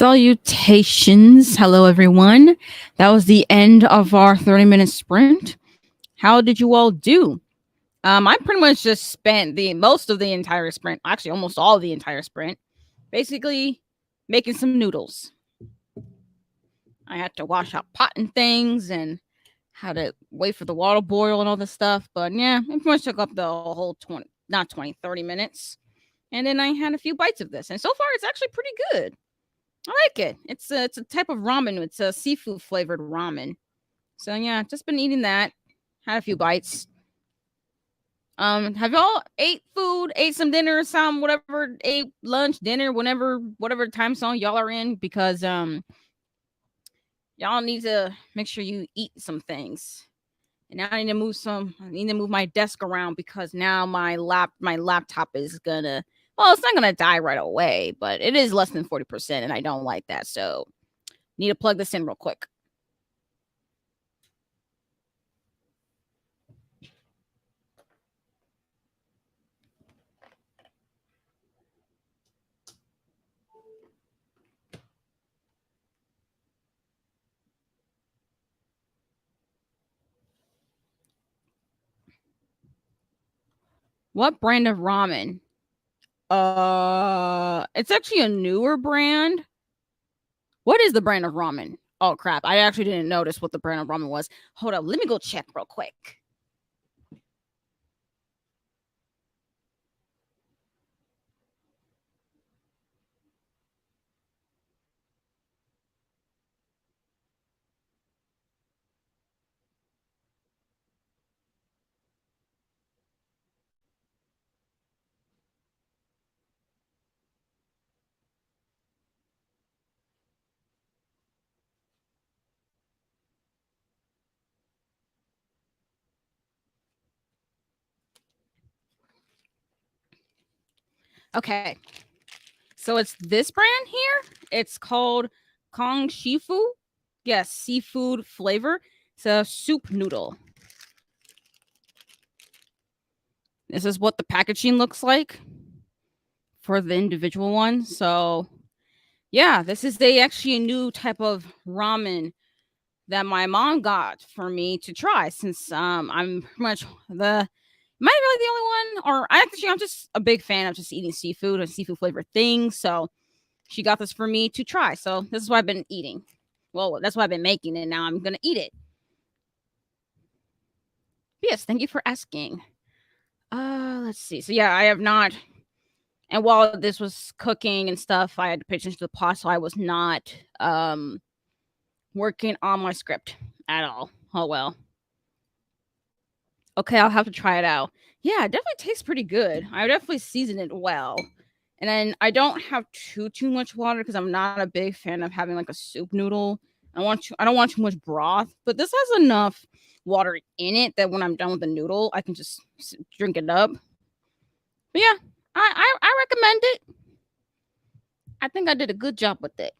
Salutations. Hello, everyone. That was the end of our 30-minute sprint. How did you all do? I pretty much just spent the most of the entire sprint, actually almost all of the entire sprint, basically making some noodles. I had to wash out pot and things and had to wait for the water to boil and all this stuff. But yeah, it pretty much took up the whole 30 minutes. And then I had a few bites of this. And so far, it's actually pretty good. I like it. It's a type of ramen. It's a seafood flavored ramen. So yeah, just been eating that. Had a few bites. Have y'all ate food, ate some dinner, some whatever, ate lunch, dinner, whatever time zone y'all are in? Because y'all need to make sure you eat some things. And now I need to move my desk around because now my laptop is gonna, well, it's not gonna die right away, but it is less than 40%, and I don't like that. So need to plug this in real quick. What brand of ramen? It's actually a newer brand. What is the brand of ramen? Oh crap, I actually didn't notice what the brand of ramen was. Hold up, let me go check real quick. Okay. So it's this brand here. It's called Kong Shifu. Yes, seafood flavor. It's a soup noodle. This is what the packaging looks like for the individual one. So yeah, this is actually a new type of ramen that my mom got for me to try since I'm pretty much am I really the only one? Or I'm just a big fan of just eating seafood and seafood flavored things. So she got this for me to try. So this is what I've been eating. Well, that's what I've been making, and now I'm gonna eat it. Yes, thank you for asking. Let's see. So yeah, I have not. And while this was cooking and stuff, I had to pay attention to the pot, so I was not working on my script at all. Oh well. Okay, I'll have to try it out. Yeah, it definitely tastes pretty good. I definitely season it well. And then I don't have too much water because I'm not a big fan of having like a soup noodle. I don't want too much broth, but this has enough water in it that when I'm done with the noodle, I can just drink it up. But yeah, I recommend it. I think I did a good job with it.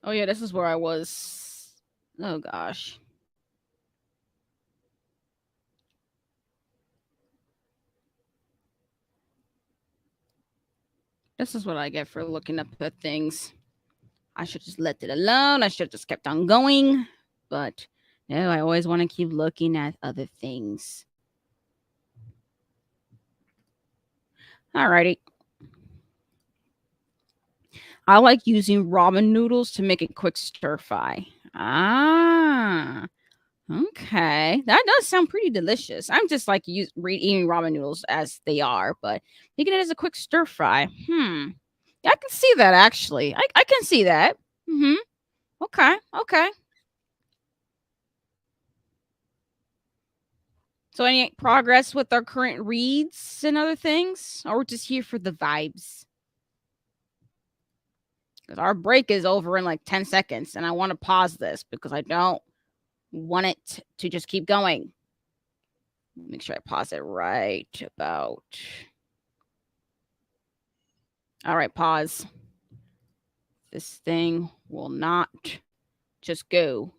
Oh yeah, this is where I was. Oh gosh. This is what I get for looking up at things. I should just let it alone. I should have just kept on going. But no, I always want to keep looking at other things. Alrighty. I like using ramen noodles to make a quick stir fry. Ah, okay. That does sound pretty delicious. I'm just like eating ramen noodles as they are, but making it as a quick stir fry. Yeah, I can see that actually. I can see that. Mm-hmm. Okay. Okay. So any progress with our current reads and other things? Or we're just here for the vibes? Because our break is over in like 10 seconds and I want to pause this because I don't want it to just keep going. Make sure I pause it right about. All right, pause. This thing will not just go.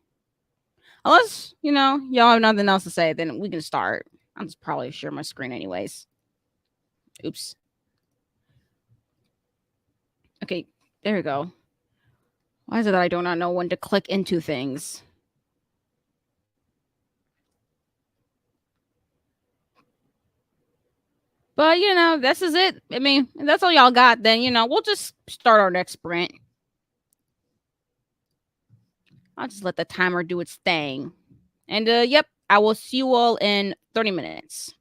Unless, y'all have nothing else to say, then we can start. I'll just probably share my screen anyways. Oops. Okay, there we go. Why is it that I do not know when to click into things? But, this is it. I mean, that's all y'all got then, we'll just start our next sprint. I'll just let the timer do its thing. And, yep, I will see you all in 30 minutes.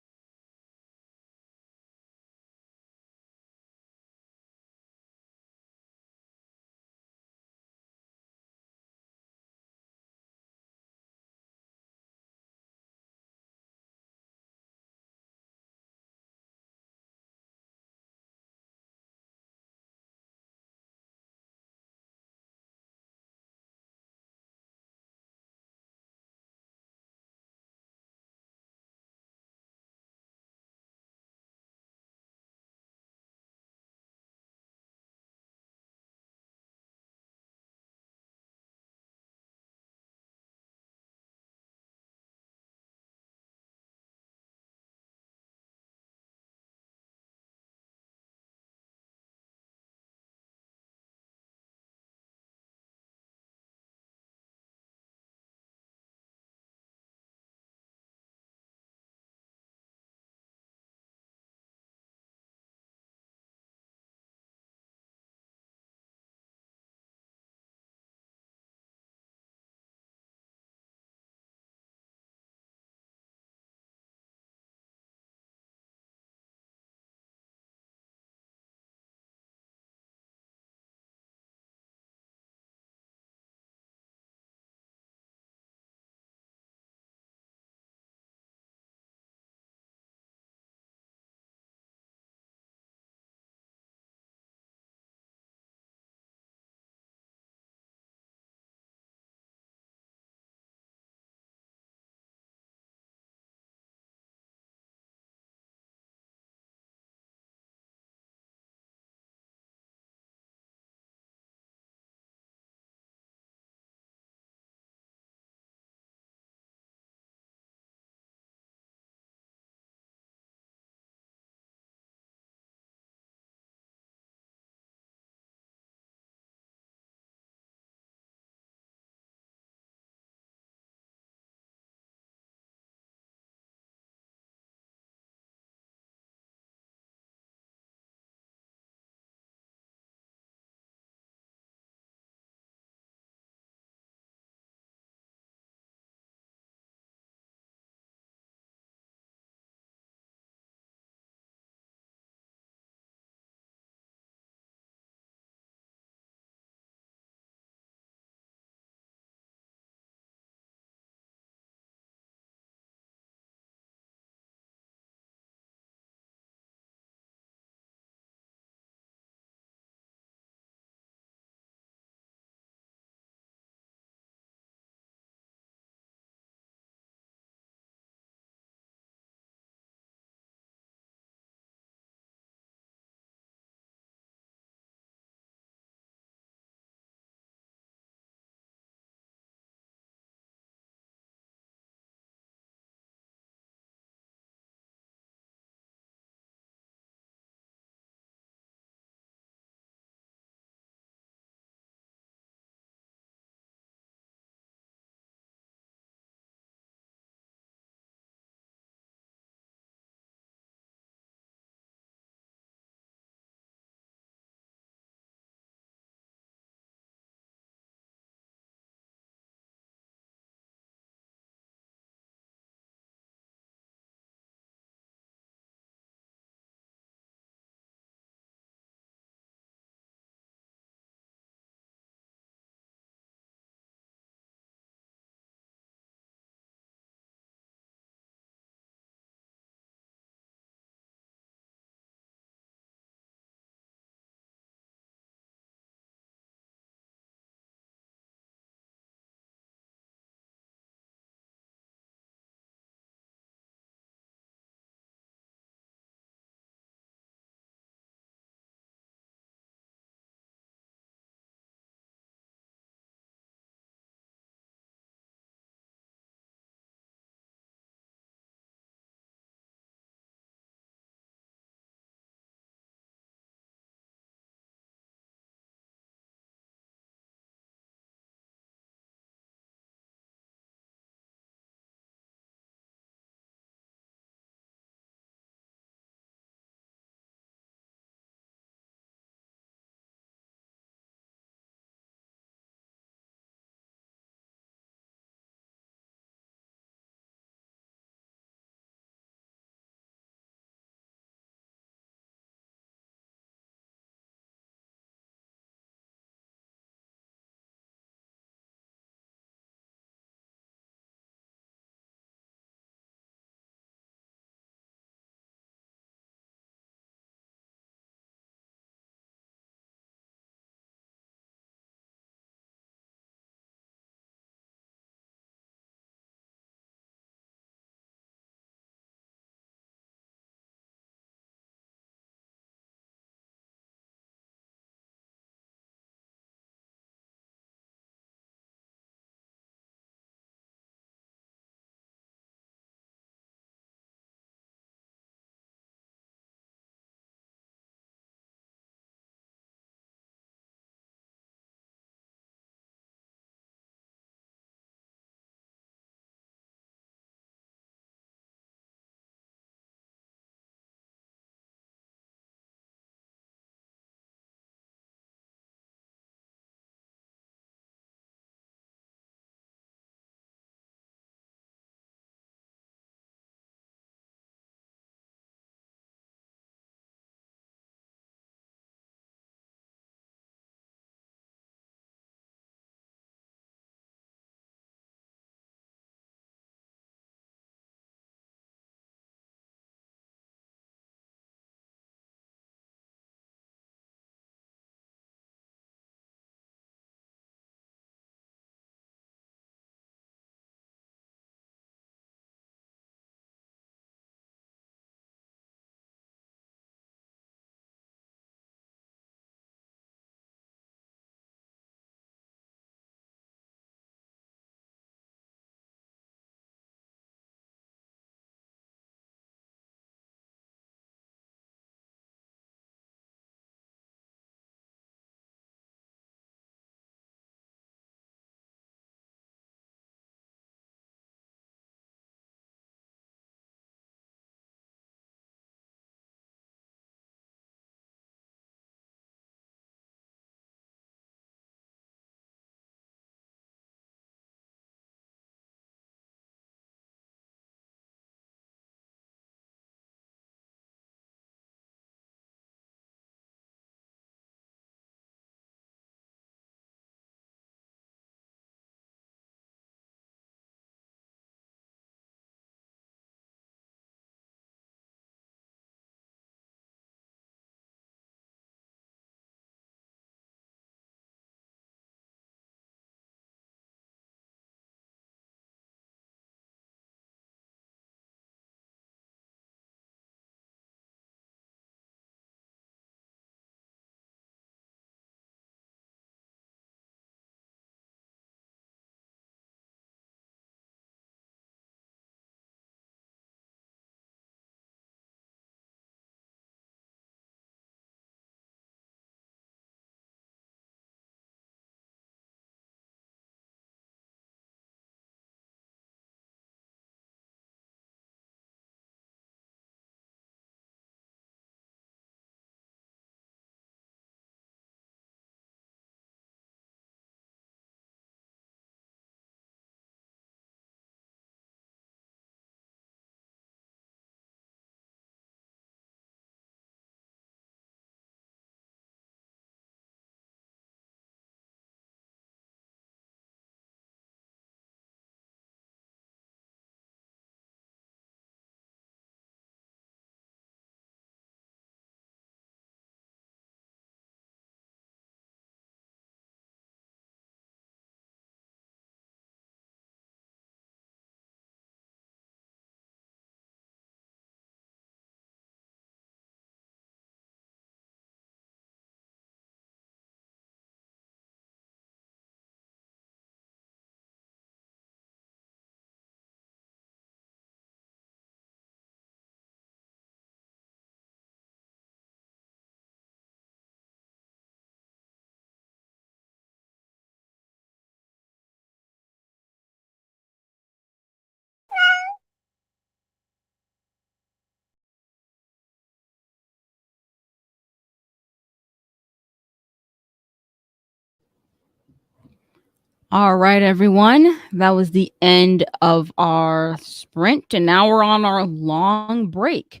All right, everyone. That was the end of our sprint, and now we're on our long break.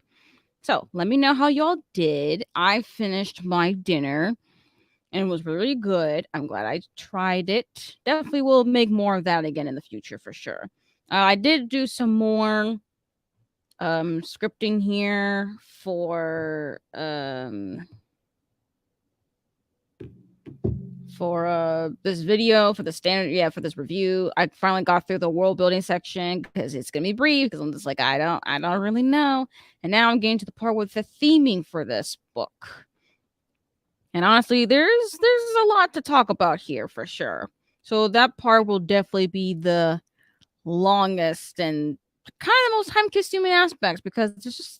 So let me know how y'all did. I finished my dinner and it was really good. I'm glad I tried it. Definitely will make more of that again in the future for sure. I did do some more scripting here for this video, for the standard, for this review. I finally got through the world building section because it's gonna be brief, because I'm just like, I don't really know. And now I'm getting to the part with the theming for this book. And honestly, there's a lot to talk about here for sure. So that part will definitely be the longest and kind of the most time consuming aspects, because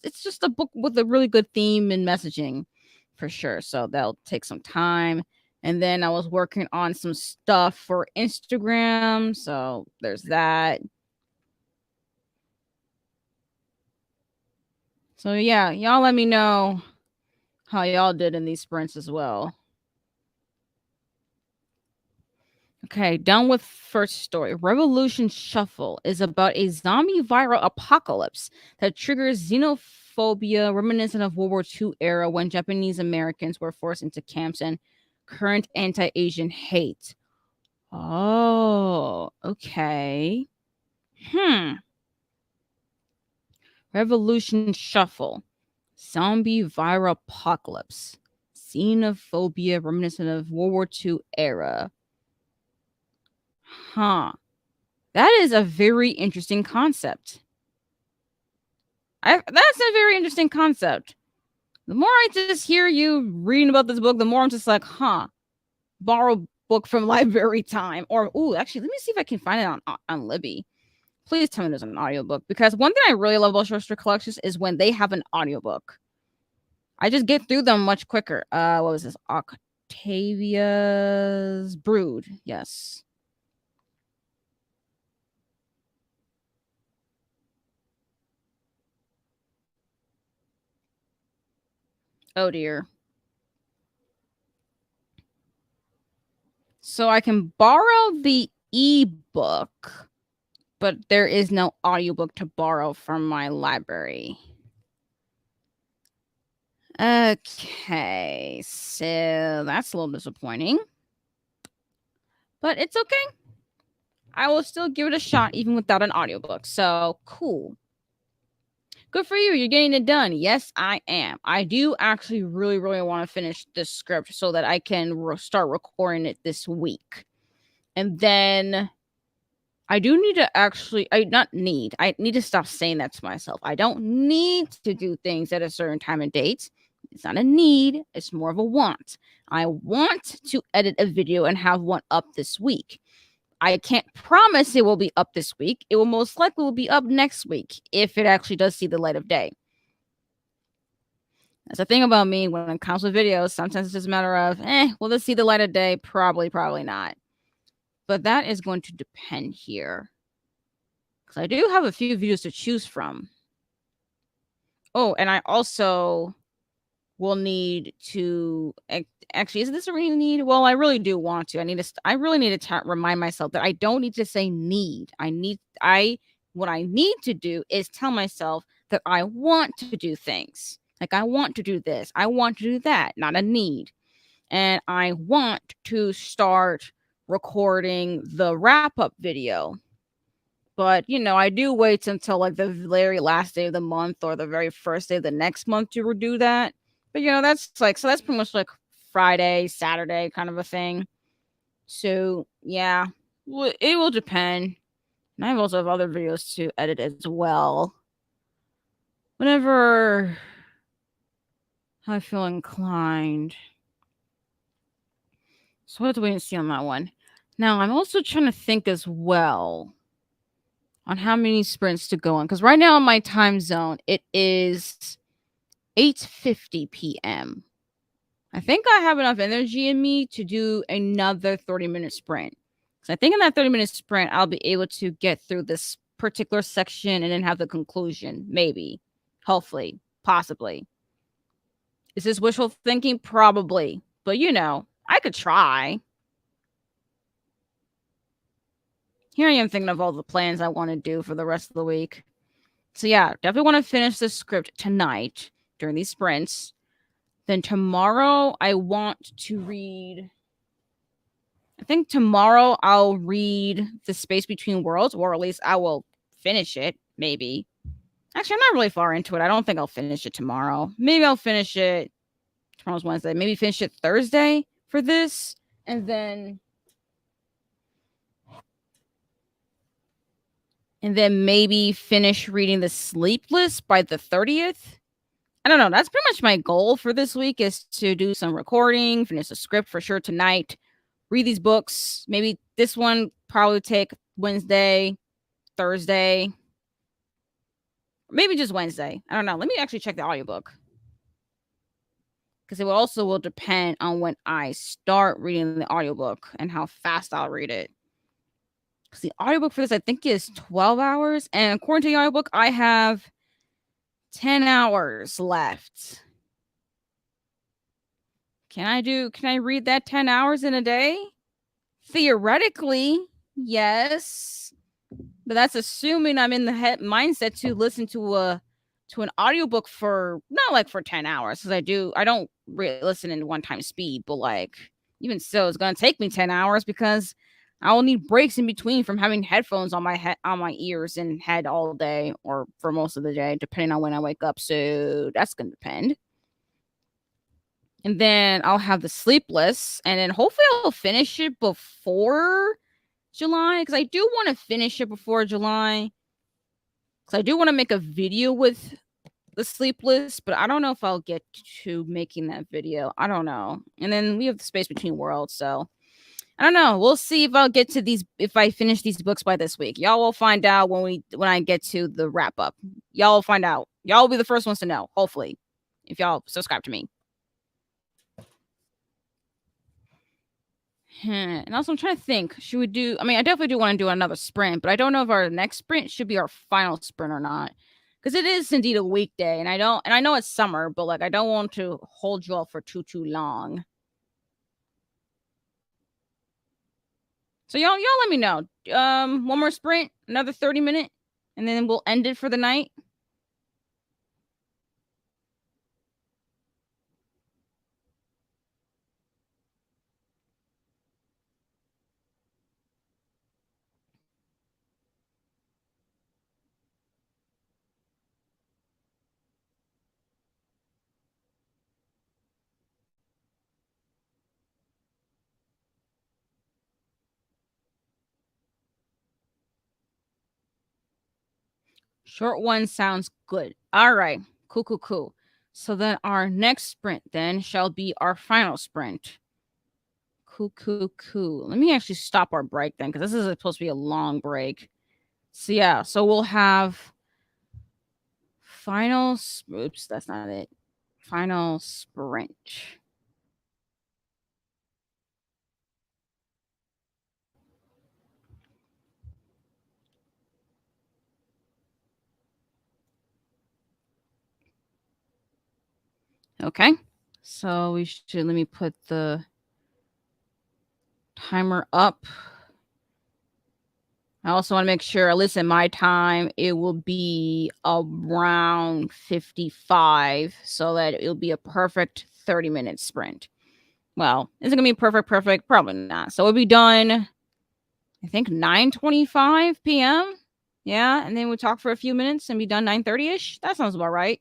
it's just a book with a really good theme and messaging for sure. So that'll take some time. And then I was working on some stuff for Instagram, so there's that. So yeah, y'all let me know how y'all did in these sprints as well. Okay, done with first story. Revolution Shuffle is about a zombie viral apocalypse that triggers xenophobia reminiscent of World War II era, when Japanese Americans were forced into camps, and current anti-Asian hate. Oh, okay. Revolution Shuffle. Zombie viral apocalypse. Xenophobia reminiscent of World War II era. Huh. That is a very interesting concept. That's a very interesting concept. The more I just hear you reading about this book, the more I'm just like, borrow book from library time. Or, actually, let me see if I can find it on Libby. Please tell me there's an audiobook, because one thing I really love about short story collections is when they have an audiobook. I just get through them much quicker. What was this? Octavia's Brood. Yes. Oh dear. So I can borrow the ebook, but there is no audiobook to borrow from my library. Okay, so that's a little disappointing, but it's okay. I will still give it a shot even without an audiobook. So cool. Good for you. You're getting it done. Yes, I am. I do actually really, really want to finish this script so that I can start recording it this week. And then I do need to actually, I need to stop saying that to myself. I don't need to do things at a certain time and date. It's not a need, it's more of a want. I want to edit a video and have one up this week. I can't promise it will be up this week. It will most likely will be up next week if it actually does see the light of day. That's the thing about me when it comes with videos. Sometimes it's just a matter of, will this see the light of day? Probably, probably not. But that is going to depend here, because I do have a few videos to choose from. Oh, and I also will need to actually, is this a really need? Well, I really do want to. I really need to remind myself that I don't need to say need. What I need to do is tell myself that I want to do things. Like, I want to do this. I want to do that, not a need. And I want to start recording the wrap up video. But, I do wait until like the very last day of the month or the very first day of the next month to do that. But, that's like, so that's pretty much like Friday, Saturday kind of a thing. So, yeah, it will depend. And I also have other videos to edit as well. Whenever I feel inclined. So we'll have to wait and see on that one. Now, I'm also trying to think as well on how many sprints to go on, because right now in my time zone, it is 8:50 p.m. I think I have enough energy in me to do another 30-minute sprint. So I think in that 30-minute sprint, I'll be able to get through this particular section and then have the conclusion. Maybe. Hopefully. Possibly. Is this wishful thinking? Probably. But I could try. Here I am thinking of all the plans I want to do for the rest of the week. So yeah, definitely want to finish the script tonight during these sprints. Then tomorrow I want to read. I think tomorrow I'll read The Space Between Worlds, or at least I will finish it, maybe. Actually, I'm not really far into it. I don't think I'll finish it tomorrow. Maybe I'll finish it. Tomorrow's Wednesday. Maybe finish it Thursday for this. And then maybe finish reading The Sleepless by the 30th. I don't know. That's pretty much my goal for this week, is to do some recording, finish the script for sure tonight, read these books. Maybe this one probably take Wednesday, Thursday, maybe just Wednesday. I don't know. Let me actually check the audiobook, because it will depend on when I start reading the audiobook and how fast I'll read it. Because the audiobook for this, I think, is 12 hours. And according to the audiobook, I have 10 hours left. Can I read that 10 hours in a day? Theoretically, yes. But that's assuming I'm in the mindset to listen to an audiobook for not like for 10 hours, because I don't listen in one time speed, but like even so it's going to take me 10 hours, because I will need breaks in between from having headphones on my ears and head all day, or for most of the day, depending on when I wake up. So that's going to depend. And then I'll have The Sleepless, and then hopefully I'll finish it before July, because I do want to finish it before July, because I do want to make a video with The Sleepless, but I don't know if I'll get to making that video. I don't know. And then we have The Space Between Worlds, so I don't know. We'll see if I'll get to these, if I finish these books by this week. Y'all will find out when I get to the wrap up. Y'all will find out. Y'all will be the first ones to know, hopefully, if y'all subscribe to me. And also, I'm trying to think. Should we do? I mean, I definitely do want to do another sprint, but I don't know if our next sprint should be our final sprint or not, because it is indeed a weekday, and I know it's summer, but like I don't want to hold you all for too long. So y'all let me know. One more sprint, another 30-minute, and then we'll end it for the night. Short one sounds good. All right. Cool. So then our next sprint then shall be our final sprint. Cool. Let me actually stop our break then, because this is supposed to be a long break. So yeah, so we'll have oops, that's not it. Final sprint. Okay. So let me put the timer up. I also want to make sure, at least in my time, it will be around 55, so that it'll be a perfect 30-minute sprint. Well, is it going to be perfect? Probably not. So we'll be done, I think, 9:25 p.m. Yeah, and then we'll talk for a few minutes and be done 9:30ish. That sounds about right.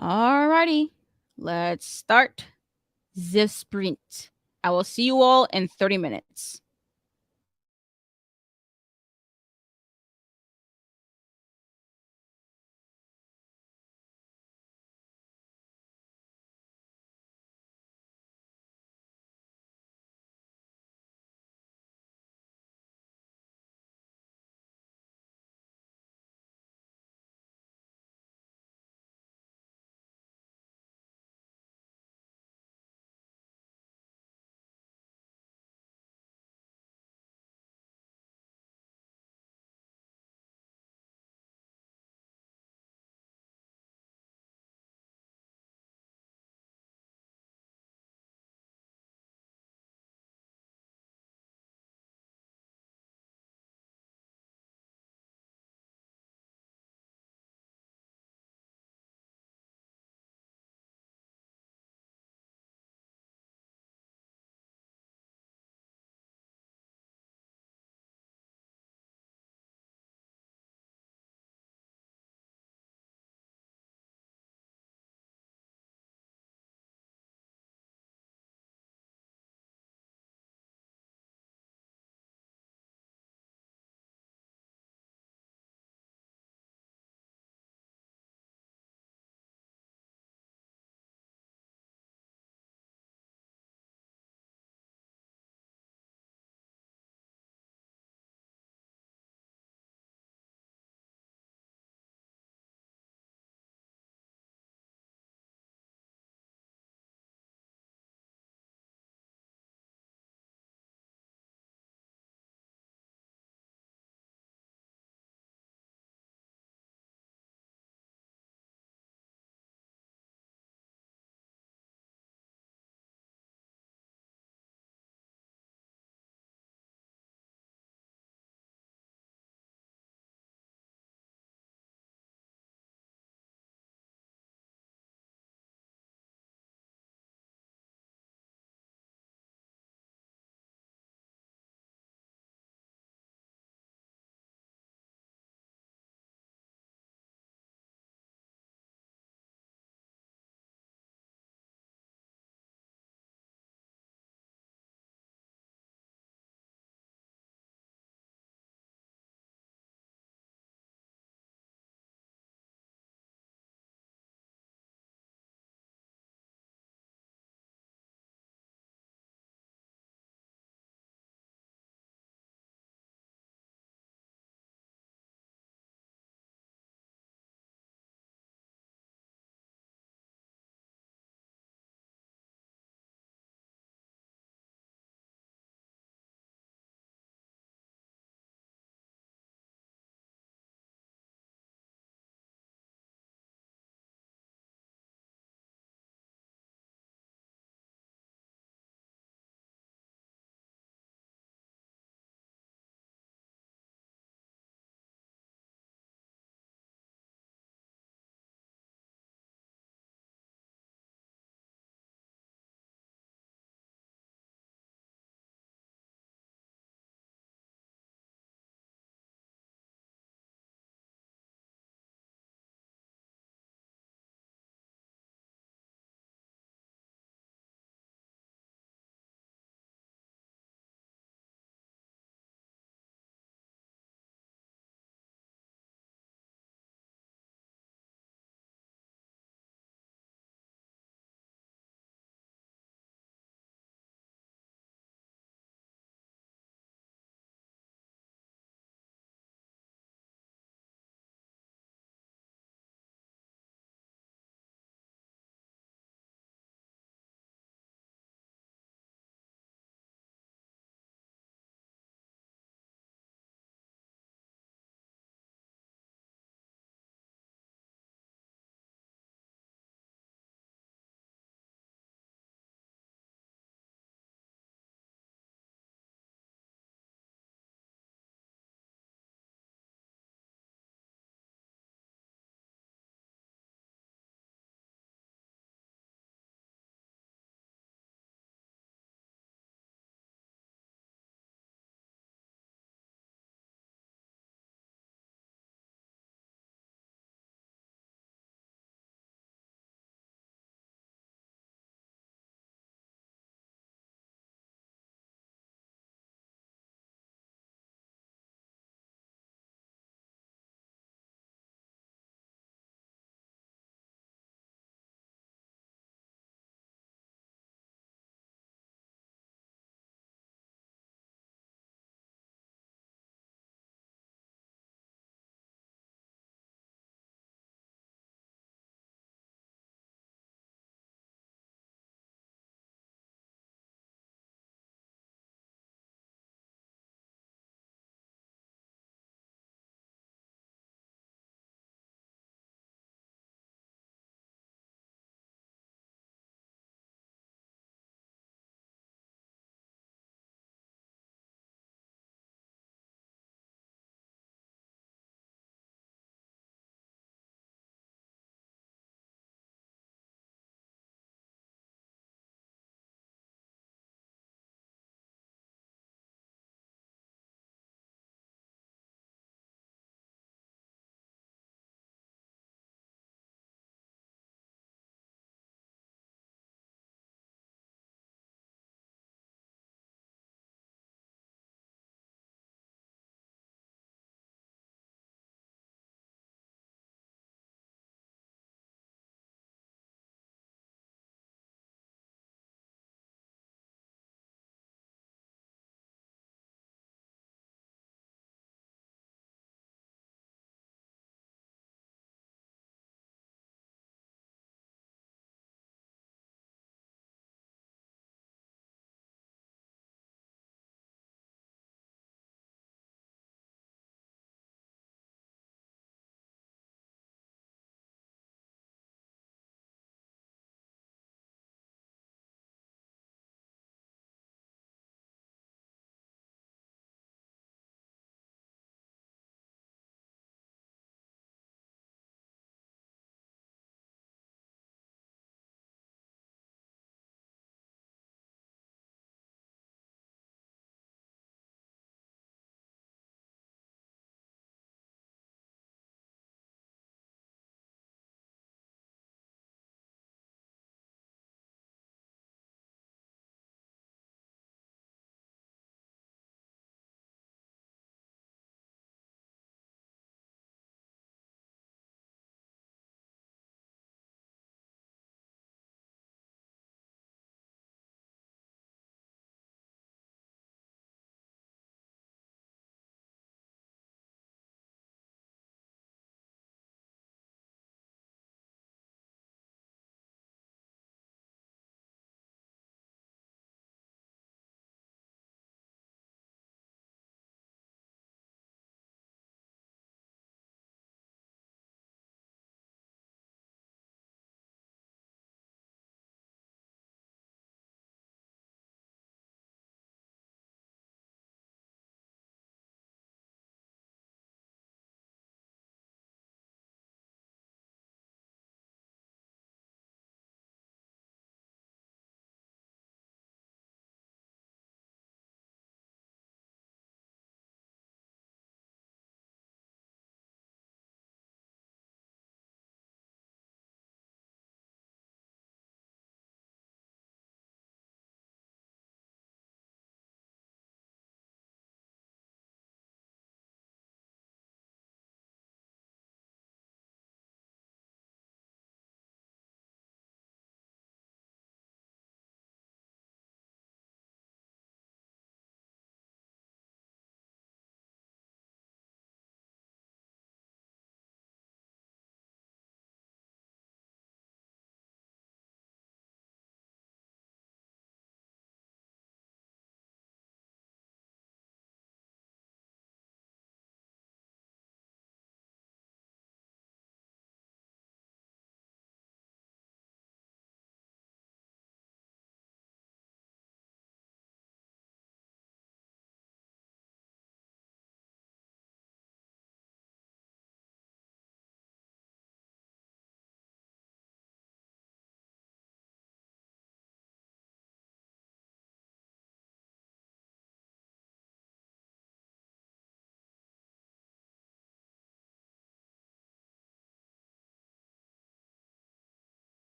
Alrighty, let's start the sprint. I will see you all in 30 minutes.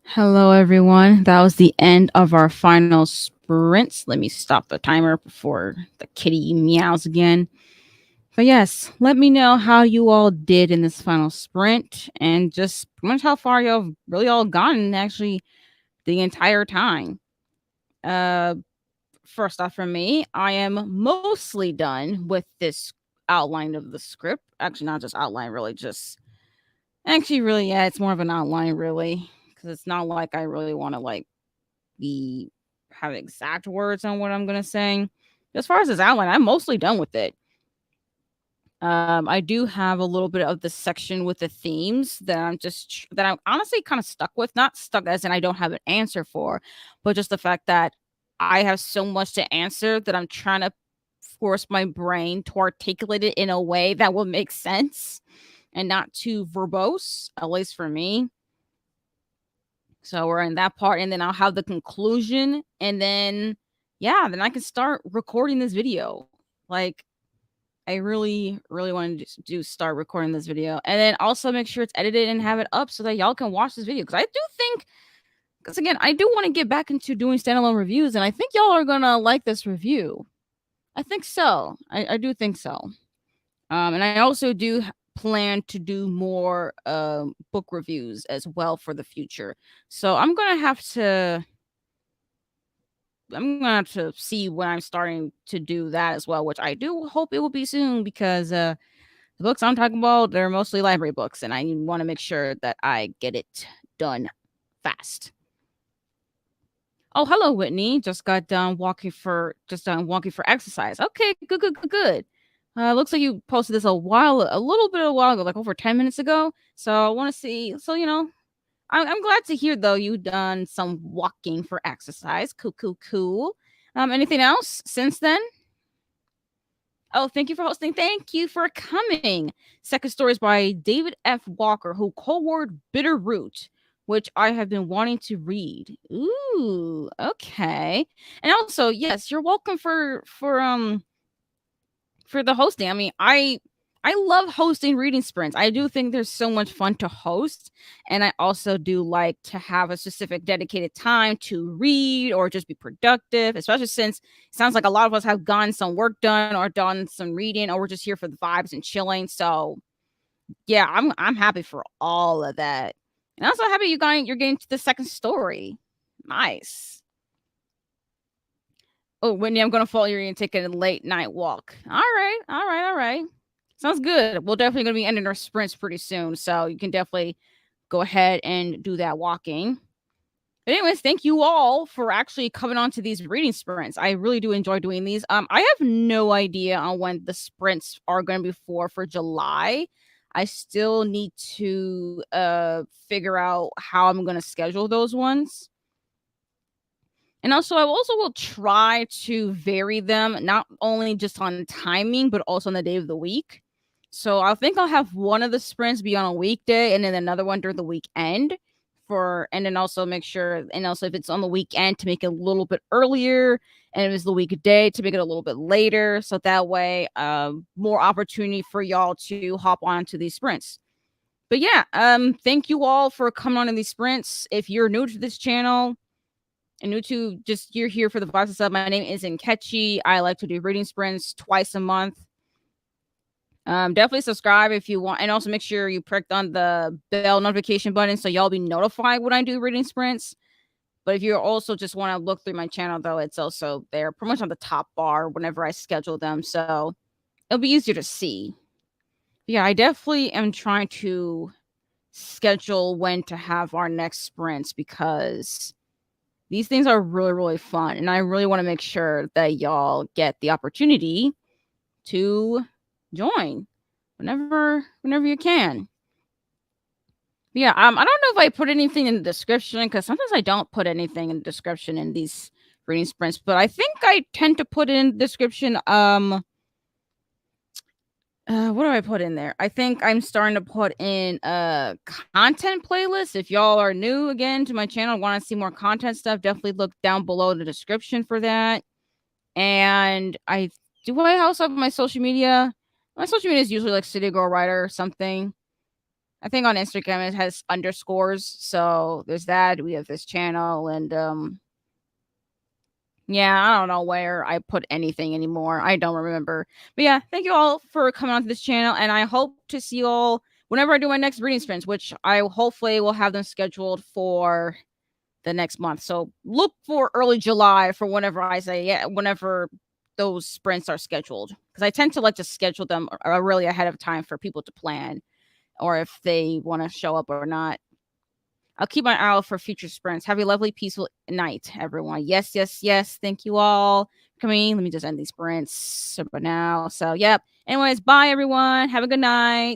Hello, everyone. That was the end of our final sprints. Let me stop the timer before the kitty meows again. But yes, let me know how you all did in this final sprint and just pretty much how far y'all have really all gotten actually the entire time. Uh, First off, from me, I am mostly done with this outline of the script. Actually, not just outline, really, just actually, really, yeah, it's more of an outline, really, because it's not like I really want to like be have exact words on what I'm gonna say. As far as this outline, I'm mostly done with it. I do have a little bit of the section with the themes that that I'm honestly kind of stuck with. Not stuck as in I don't have an answer for, but just the fact that I have so much to answer that I'm trying to force my brain to articulate it in a way that will make sense and not too verbose, at least for me. So we're in that part, and then I'll have the conclusion, and then yeah, then I can start recording this video. Like I really, really want to do start recording this video, and then also make sure it's edited and have it up so that y'all can watch this video. Because I do think, because again, I do want to get back into doing standalone reviews, and I think y'all are gonna like this review. I think so. I do think so. And I also do plan to do more book reviews as well for the future. So I'm gonna have to see when I'm starting to do that as well, which I do hope it will be soon because the books I'm talking about, they're mostly library books, and I want to make sure that I get it done fast. Oh, hello, Whitney. Just done walking for exercise. Okay, good, good, good, good. Looks like you posted this a little bit of a while ago, like over 10 minutes ago. So I want to see. So I'm glad to hear though you done some walking for exercise. Cool, cool, cool. Anything else since then? Oh, thank you for hosting. Thank you for coming. Second story is by David F. Walker, who co-wrote Bitter Root, which I have been wanting to read. Ooh, okay. And also, yes, you're welcome for the hosting. I mean, I love hosting reading sprints. I do think there's so much fun to host, and I also do like to have a specific dedicated time to read or just be productive, especially since it sounds like a lot of us have gotten some work done or done some reading or we're just here for the vibes and chilling. So, yeah, I'm happy for all of that. And also happy you're getting to the second story. Nice. Oh, Whitney, I'm gonna follow you and take a late night walk. All right, all right, all right. Sounds good. We're definitely gonna be ending our sprints pretty soon, so you can definitely go ahead and do that walking. But anyways, thank you all for actually coming on to these reading sprints. I really do enjoy doing these. I have no idea on when the sprints are going to be for July. I still need to figure out how I'm going to schedule those ones. And also, I also will try to vary them, not only just on timing, but also on the day of the week. So I think I'll have one of the sprints be on a weekday and then another one during the weekend and then also make sure, and also if it's on the weekend to make it a little bit earlier, and if it's the weekday to make it a little bit later. So that way, more opportunity for y'all to hop onto these sprints. But yeah, thank you all for coming on in these sprints. If you're new to this channel, and new to just you're here for the vibes and stuff, my name is Nkechi. I like to do reading sprints twice a month. Definitely subscribe if you want, and also make sure you pricked on the bell notification button so y'all be notified when I do reading sprints. But if you also just want to look through my channel, though, it's also there pretty much on the top bar whenever I schedule them, so it'll be easier to see. But yeah, I definitely am trying to schedule when to have our next sprints because these things are really, really fun. And I really want to make sure that y'all get the opportunity to join whenever you can. But yeah, I don't know if I put anything in the description because sometimes I don't put anything in the description in these reading sprints, but I think I tend to put in the description what do I put in there? I think I'm starting to put in a content playlist. If y'all are new again to my channel, want to see more content stuff, definitely look down below in the description for that. And I also have my social media. My social media is usually like City Girl Writer or something. I think on Instagram it has underscores. So there's that. We have this channel, and yeah, I don't know where I put anything anymore. I don't remember. But yeah, thank you all for coming onto this channel, and I hope to see you all whenever I do my next reading sprints, which I hopefully will have them scheduled for the next month. So look for early July for whenever I say, yeah, whenever those sprints are scheduled, because I tend to like to schedule them really ahead of time for people to plan, or if they want to show up or not. I'll keep my eye out for future sprints. Have a lovely, peaceful night, everyone. Yes, yes, yes. Thank you all for coming. Let me just end these sprints for now. So, yep. Anyways, bye, everyone. Have a good night.